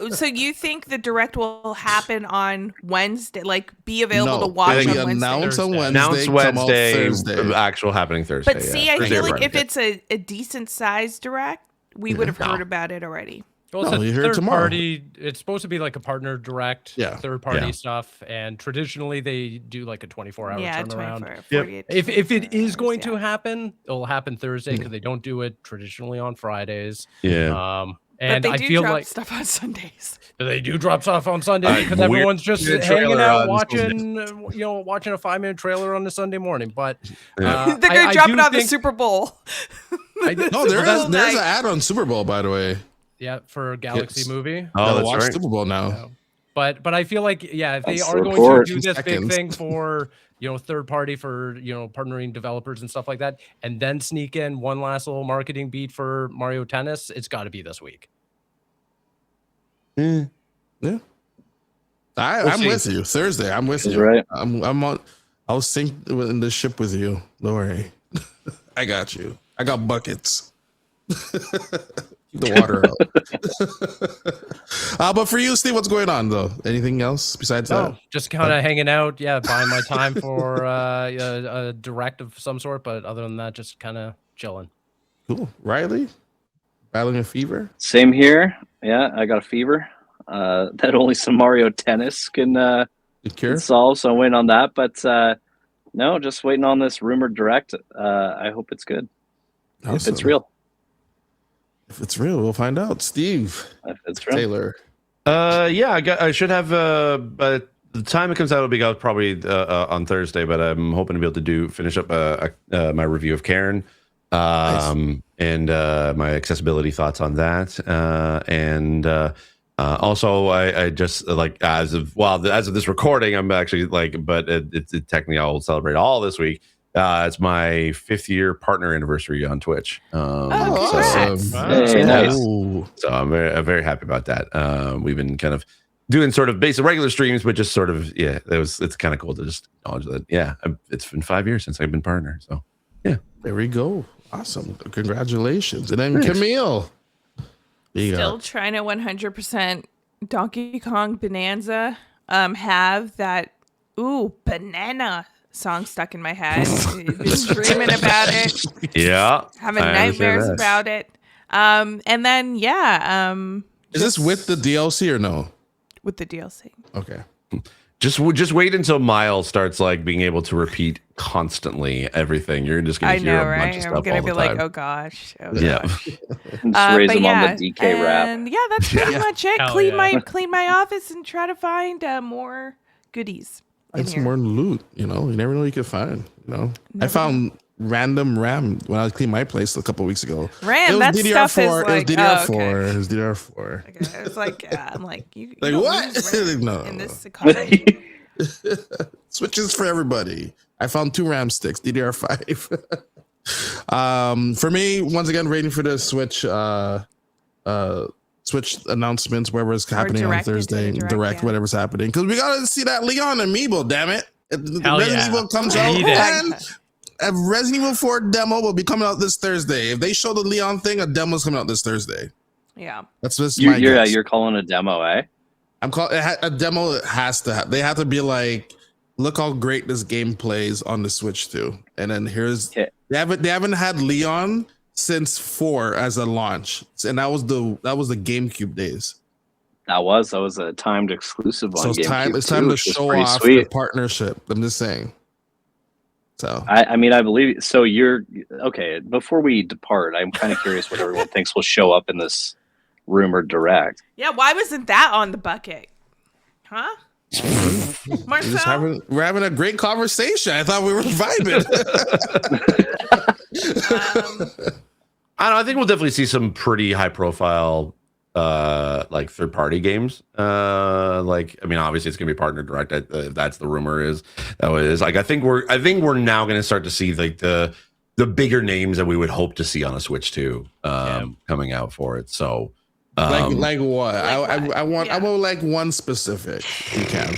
so you think the direct will happen on Wednesday, like be available no, to watch it'll on be Wednesday? announced on Thursday. Wednesday. Announced come out Wednesday, Thursday. actual happening Thursday. But see, I Thursday feel or like Friday. if it's a decent sized direct, we would have heard about it already. Well, it's No, a you hear it third tomorrow. party. It's supposed to be like a partner direct, Yeah. third party Yeah. stuff, and traditionally they do like a 24-hour Yeah, turnaround. 24, Yep. 48. If it is 24 going hours, to yeah. happen, it'll happen Thursday because they don't do it traditionally on Fridays. Yeah. And but they I do feel drop like stuff on Sundays. they do drop stuff on Sunday because weird everyone's just trailer hanging out on watching, watching a 5-minute trailer on a Sunday morning. But Yeah. They're gonna I drop do it on the think- Super Bowl. No, there's Bowl an night. ad on Super Bowl, by the way. Yeah, for Galaxy Yes. movie. Oh, Gotta that's watch right. Super Bowl now. Yeah. But I feel like if they That's are the going report. to do this big Seconds. thing for third party for partnering developers and stuff like that, and then sneak in one last little marketing beat for Mario Tennis, it's got to be this week. Yeah. We'll I'm see. with you. Thursday, I'm with That's you. right. I'm on. I'll sink in the ship with you. Don't worry. I got you. I got buckets. Keep the water out. But for you, Steve, what's going on though? Anything else besides No, that? just kind of hanging out, buying my time for a direct of some sort. But other than that, just kind of chilling. Cool. Riley, battling a fever. Same here. Yeah, I got a fever. That only some Mario Tennis can Good cure. solve. So I'm waiting on that. But no, just waiting on this rumored direct. I hope it's good. If it's Awesome. real. If it's real, we'll find out. Steve If it's real. Taylor. Yeah, I should have. But the time it comes out, it'll be out probably on Thursday. But I'm hoping to be able to finish up my review of Karen, and my accessibility thoughts on that, and also I just as of this recording, I'm actually but it's technically I'll celebrate all this week. It's my 5th year partner anniversary on Twitch. congrats. Hey, nice. Ooh. So I'm very happy about that. We've been kind of doing sort of basic regular streams, but just sort of it's kind of cool to just acknowledge that. Yeah, it's been 5 years since I've been partner. So yeah, There we go. Awesome. Congratulations. And then Thanks. Camille. Still trying to 100% Donkey Kong Bonanza have that banana song stuck in my head. Been dreaming about it. Yeah. Having I understand nightmares that. about it. And then Is this with the DLC or no? with the DLC? Okay. Just wait until Miles starts like being able to repeat constantly everything. You're just gonna I hear know, a bunch right? of stuff I'm gonna all be the like, time. oh gosh. Yeah. Just raise But them yeah, on the DK rap. and yeah, that's pretty much it. Hell Clean yeah. my office and try to find more goodies. in And some here. more loot, you never know you could find, I found random RAM when I was cleaning my place a couple weeks ago. RAM, It was that stuff is DDR4. like, It was DDR4. okay. It was DDR4. Okay, it's like I'm like you Like, don't what? use RAM No. in this economy. Switches for everybody. I found 2 RAM sticks, DDR5. For me, once again, waiting for the Switch announcements, whatever's happening on direct, Thursday, Nintendo direct, Direct, yeah. whatever's happening, because we gotta see that Leon amiibo. Damn it! Hell Resident yeah. Evil comes out, Need it. and a Resident Evil 4 demo will be coming out this Thursday. If they show the Leon thing, a demo's coming out this Thursday. Yeah. That's just my guess. You're calling a demo, eh? I'm calling a demo. It has to have. They have to be like, look how great this game plays on the Switch too. And then here's Okay. they haven't had Leon since 4 as a launch, and that was the GameCube days. That was a timed exclusive on So GameCube. it's time to which was show pretty off sweet. the partnership. I'm just saying. So I mean, I believe so. You're okay. Before we depart, I'm kind of curious what everyone thinks will show up in this rumored direct. Yeah, why wasn't that on the bucket? Huh? Marcel? we're having a great conversation. I thought we were vibing. I don't know. I think we'll definitely see some pretty high profile like third party games. Like, I mean, obviously it's gonna be partner direct. If that's the rumor is that what it is. Like, I think we're now gonna start to see like the bigger names that we would hope to see on a Switch 2 coming out for it. So like what? I want Yeah. like one specific. You can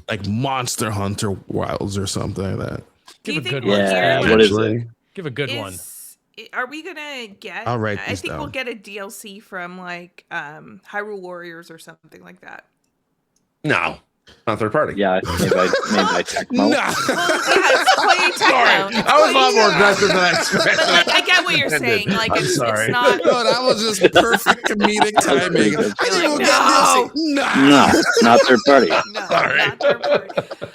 like Monster Hunter Wilds or something like that. Do Give you a think good we'll one. Yeah, hear, what is Actually. it? Give a good one. Are we gonna get? I'll write I this think we'll down. get a DLC from like Hyrule Warriors or something like that. no, not third party. Yeah, maybe by Tecmo. Nah. Well, yeah, it's Koei Tecmo. I was a lot more Koei- aggressive than I But like, expected. I get what you're saying. Like, I'm it's sorry. not. No, that was just perfect comedic timing. I think we'll get No. this. Nah. No, not third party. No, Sorry. not third party.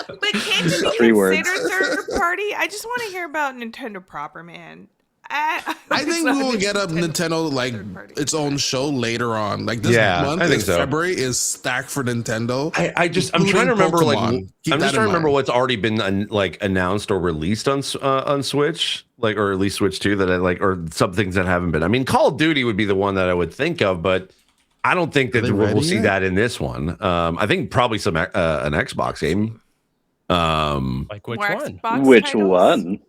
But can't it be 3 words. considered third party? I just want to hear about Nintendo proper, man. I think we will get a Nintendo like third party. its own show later on. Like this Yeah, month, I think this so. February is stacked for Nintendo. I'm trying to remember Pokemon. like Keep I'm that just in trying to remember mind. what's already been like announced or released on Switch, like or at least Switch 2 that I like, or some things that haven't been. I mean, Call of Duty would be the one that I would think of, but I don't think that they we'll ready see yet? that in this one. I think probably some an Xbox game, Like which More one? Xbox Which titles? one?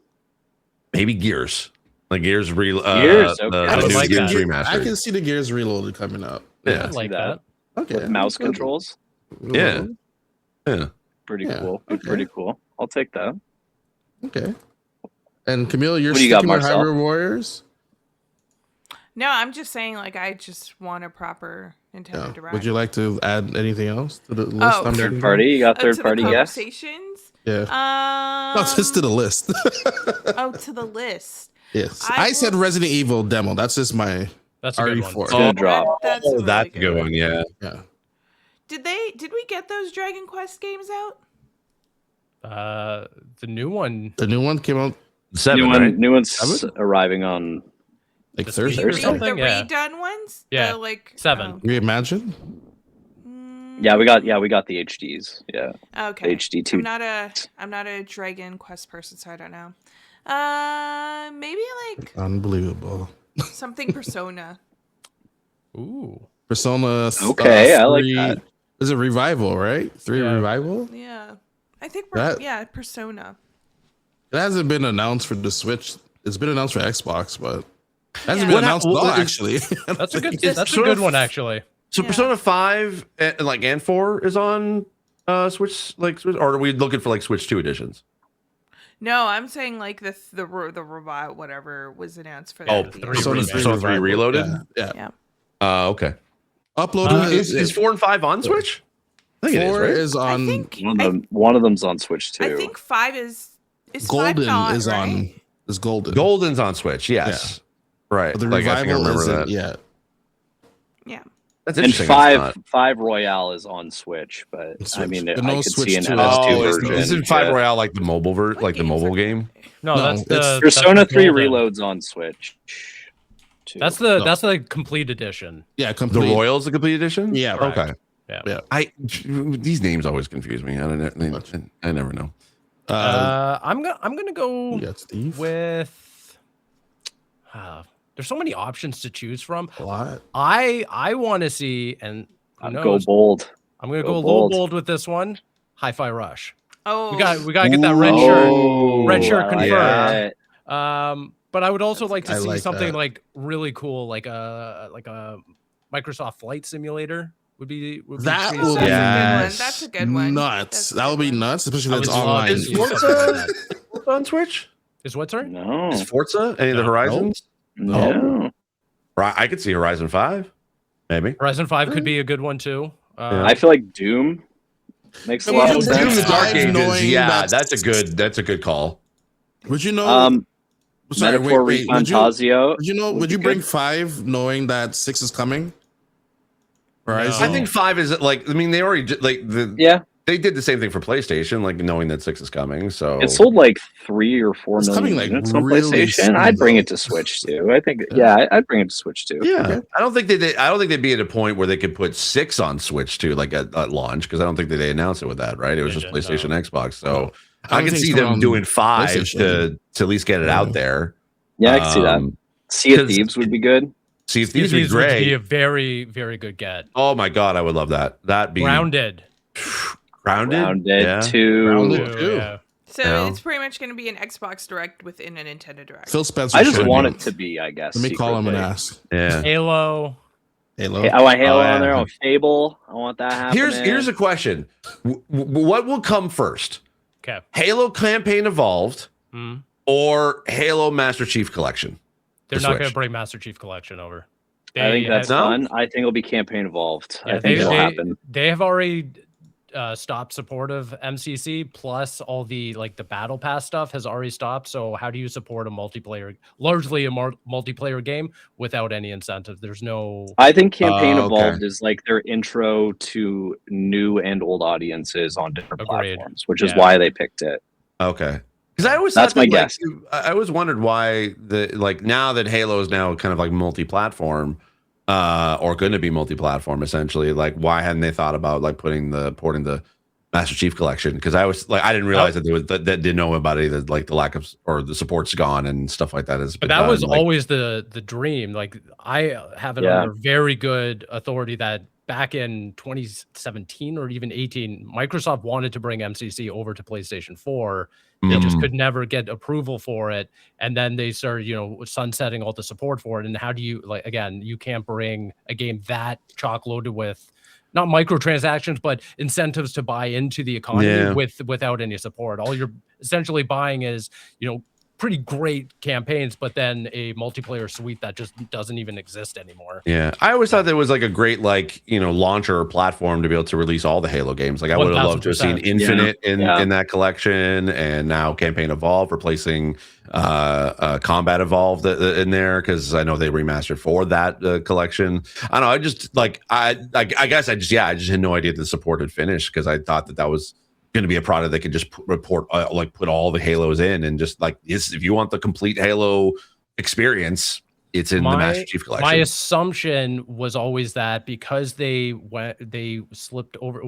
maybe Gears, like Gears Gears, okay. the I would new like Gears that. I remastered. can see the Gears Reloaded coming up. Yeah. I like that. that. Okay. With mouse controls? Yeah. Yeah. Pretty Yeah, cool. okay. Pretty cool. I'll take that. Okay. And Camille, you're What do you got, sticking with Marcel? Hyrule Warriors? No, I'm just saying, like, I just want a proper Nintendo Yeah. Direct. Would you like to add anything else to the list? Oh, I'm Third making? party? You got to third the party, yes? conversations? Yeah. No, it's just to the list. Oh, to the list. Yes. I I said will- Resident Evil demo. That's just my That's a good one. RE4. It's gonna drop. That's Oh, really that's a good one. Yeah. Yeah. Did we get those Dragon Quest games out? The new one. The new one came out 7, right? New one's Seven? arriving on. like The Thursday. Or The something, yeah. redone ones? Yeah, The, like 7. Reimagine? Yeah, we got the HDs. Yeah, Okay. HD 2. I'm not a Dragon Quest person, so I don't know. Maybe like Unbelievable. something Persona. Ooh. Persona. Okay, I like 3 that. Is it Revival, right? 3 Yeah. Revival? Yeah. I think That- Persona. It hasn't been announced for the Switch. It's been announced for Xbox, but it hasn't Yeah. been What announced at hap- all, well, actually. That's a good. It's That's a sort good of- one, actually. So Yeah. Persona 5 and 4 is on Switch, or are we looking for like Switch 2 editions? No, I'm saying like the revive whatever was announced for Oh, the Persona year. 3 Persona 3 Reloaded? Yeah. Yeah. Okay. Uploaded. Is 4 and 5 on Switch? I think it is, 4 right? is I on think One of them's on Switch too. I think 5 is Golden 5 not, is right? on is Golden. Golden's on Switch. Yes. Right. But the Like, I think I revival remember isn't that. yet. Yeah. That's And interesting. it's not. five Royale is on Switch, but I Switch. mean, But I no could Switch see an 2 MS2 Oh, version. isn't 5 yeah. Royale like the mobile What like the games mobile are game? No, No, that's it's the Persona that's the 3 Golden. Reload's on Switch. Too. That's the complete edition. Yeah, The complete. Royal's the complete edition? Yeah, right. Okay. Yeah. These names always confuse me. I don't know. I never know. I'm gonna go you got Steve. with. There's so many options to choose from. A lot. I want to see, and who Go knows, bold. I'm gonna go go a little bold. bold with this one. Hi-Fi Rush. Oh, We gotta get that red shirt. Red shirt I like confirmed. that. But I would also like to I see like something that. like really cool, like a Microsoft Flight Simulator would be That pretty will sick. be That's a good one. nuts. That's a That would good be one. nuts, especially I if it's would love online. to Is see something Forza like that. on Switch? Is what, sorry? No. Is Forza any of the No. Horizons? No. Right. I could see Horizon 5. Maybe. Horizon 5 could be a good one too. Yeah. I feel like Doom makes a Yeah, lot well, of Doom sense. the Dark Ages, knowing yeah, that's- that's a good call. Would you know? Metaphor Would you, Refantasio. would you know? would Would be you bring good. 5 knowing that 6 is coming? Horizon. I think 5 is like, I mean, they already Yeah, they did the same thing for PlayStation, like knowing that 6 is coming. So it sold like 3 or 4 It's million coming, like, units on really PlayStation. soon, I'd bring though. it to Switch too. I think, I'd bring it to Switch too. yeah, Okay. I don't think they'd be at a point where they could put 6 on Switch too, like at launch, because I don't think that they announced it with that, right? It was They just didn't, PlayStation, no. Xbox. So I I don't can think see it's coming them on doing 5 PlayStation. to at least get it out there. Yeah, I can see that. Sea of 'cause Thieves would be good. See if These these would be would be great. a very, very good get. Oh my god, I would love that. That'd be Grounded. grounded. Grounded Yeah. 2. Grounded. Ooh, too. yeah. So Yeah. it's pretty much going to be an Xbox Direct within a Nintendo Direct. Phil Spencer. I just showed want me. it to be, I guess. Let me call him and secretly. ask. Yeah. Halo. Halo. Hey, I want Halo Oh, yeah. on there. I want Fable. I want that happening. Here's a question. What will come first? Okay. Halo Campaign Evolved Mhm. or Halo Master Chief Collection? They're The not going Switch. to bring Master Chief Collection over. I think that's have, No? fun. I think it'll be campaign evolved. yeah, I think it'll they, happen. they have already stopped support of MCC. Plus, all the the battle pass stuff has already stopped. So, how do you support a multiplayer, largely a multiplayer game, without any incentive? There's no. I think campaign Oh, okay. evolved is like their intro to new and old audiences on different Agreed. platforms, which is Yeah. why they picked it. Okay. Because I always That's thought that, my like, guess. I always wondered why now that Halo is now kind of like multi-platform, or going to be multi-platform essentially, like why hadn't they thought about like porting the Master Chief Collection? Because I was like, I didn't realize that that didn't know about it, that like the lack of or the support's gone and stuff like that. But that was always the dream. Like I have it Yeah. under very good authority that back in 2017 or even 18, Microsoft wanted to bring MCC over to PlayStation 4. They just could never get approval for it. And then they started, sunsetting all the support for it. And how do you, again, you can't bring a game that chock loaded with not microtransactions, but incentives to buy into the economy without any support. All you're essentially buying is, pretty great campaigns, but then a multiplayer suite that just doesn't even exist anymore. Yeah, I always thought there was like a great launcher or platform to be able to release all the Halo games. Like I would have loved to have seen 1000%. Infinite in Yeah. that collection, and now Campaign Evolved replacing Combat Evolved in there, because I know they remastered for that collection. I don't know. I just I guess I just had no idea the support had finished, because I thought that was going to be a product that could just put all the Halos in, and just if you want the complete Halo experience, it's in the Master Chief Collection. My assumption was always that because they slipped over,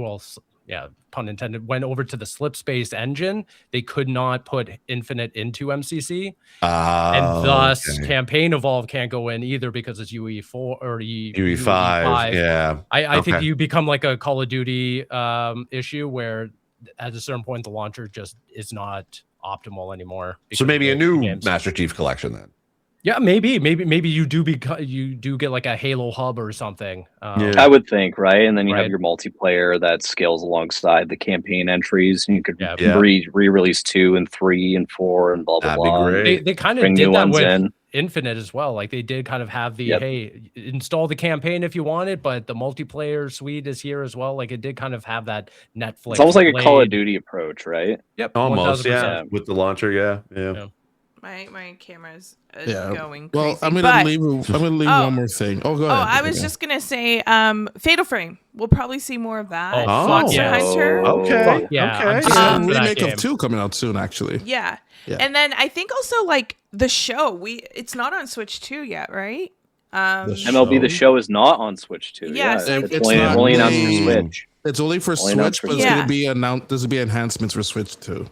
pun intended, went over to the slip space engine, they could not put Infinite into MCC, and thus Campaign Evolve can't go in either because it's UE4 or UE5. Yeah, I think you become like a Call of Duty issue where at a certain point the launcher just is not optimal anymore. So maybe a new games. Master Chief Collection then. Yeah, maybe you do get like a Halo hub or something. Yeah. I would think, right? And then you have Right. your multiplayer that scales alongside the campaign entries, and you could Yeah. re-release 2 and 3 and 4 and blah blah That'd be blah. great. They kind of Bring did new that ones with in. Infinite as well. Like they did kind of have the Yep. hey, install the campaign if you want it, but the multiplayer suite is here as well. Like it did kind of have that Netflix. It's almost like a Call of Blade- Duty approach, right? Yep, Almost, 1000%. yeah. With the launcher, yeah. Yeah. My camera's Yeah. going Well, crazy. I'm gonna but- leave. I'm gonna leave Oh. one more thing. Oh, go Oh, ahead. I was just gonna say, Fatal Frame. We'll probably see more of that. Oh, Monster yes. Hunter. Okay. Fuck yeah, Okay. I'm There's so a excited for that remake game. of 2 coming out soon, actually. Yeah. Yeah. And then I think also like the show. It's not on Switch 2 yet, right? MLB The Show is not on Switch 2. Yeah, so I it's think only, so. only announced for Mm. Switch. It's only for Only announced Switch, for but it's Switch. gonna be announced. There's gonna be enhancements for Switch too.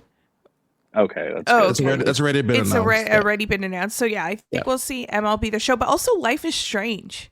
Okay, that's Oh, good. It's already, that's already been It's announced. already been announced. So yeah, I think we'll see MLB The Show, but also Life is Strange.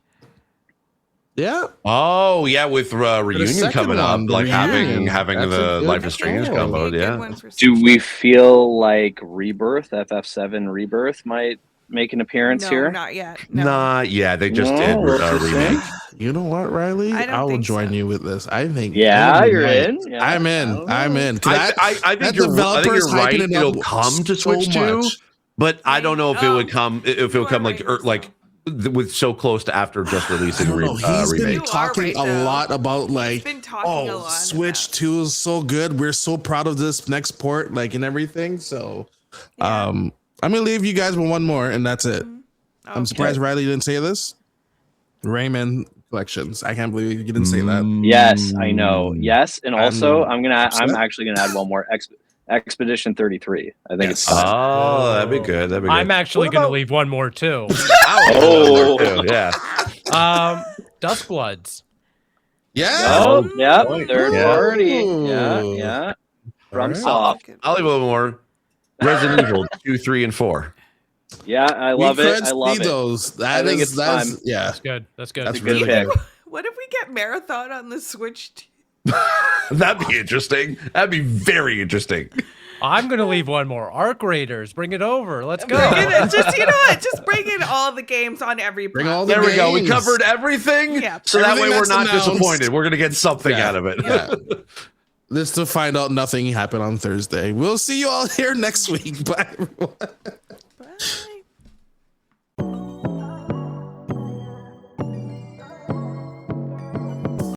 Yeah. Oh yeah, with reunion second coming up, one, the like reunion. having That's a the good Life is Strange call. combo. Be a good Yeah. one for Do Switch. we feel like Rebirth, FF7 Rebirth, might make an appearance No, here? not yet. No. Nah, yeah, they just No, did that's the remake. You know what, Riley? I don't will think join so. you with this. I think. Yeah, I you're might. in? Yeah, I'm I in. don't know. I'm in. 'Cause I that think that you're developer's right. hyping it It'll up come to so Switch 2, much. but I don't know if it would Oh, come. If it you would come are like right, with so close to after just releasing I don't know. He's been remake. You are talking right, a though. lot about like, been talking a lot Switch about- 2 is so good. We're so proud of this next port, like and everything. So, Yeah. I'm gonna leave you guys with one more, and that's it. I'm surprised Riley didn't say this. Rayman collections. I can't believe you didn't say that. Yes, I know. Yes, and also I'm upset. actually gonna add one more Expedition 33. I think it's Yes. fun. Oh, that'd be good. That'd be good. I'm actually What going to about- leave one more too. Oh, yeah. Dust Bloods. Yeah. Oh, yeah, point. third Yeah. party. Yeah. From Alright. Soft. I'll leave a little more. Resident Evil 2, 3, and 4. Yeah, I love it. I love it. Those. That I think is- it's that's fun. yeah. That's good. That's good. That's a good really pick. good. What if we get Marathon on the Switch 2? That'd be interesting. That'd be very interesting. I'm going to leave one more. Arc Raiders. Bring it over. Let's go. Bring it in. Just, you know what? Just bring in all the games on every Bring platform. all the There we go. We games. covered everything. Yeah. So that Everything way we're that's not announced. disappointed. We're going to get something Yeah. out of it. Yeah. This to find out nothing happened on Thursday. We'll see you all here next week. Bye, everyone.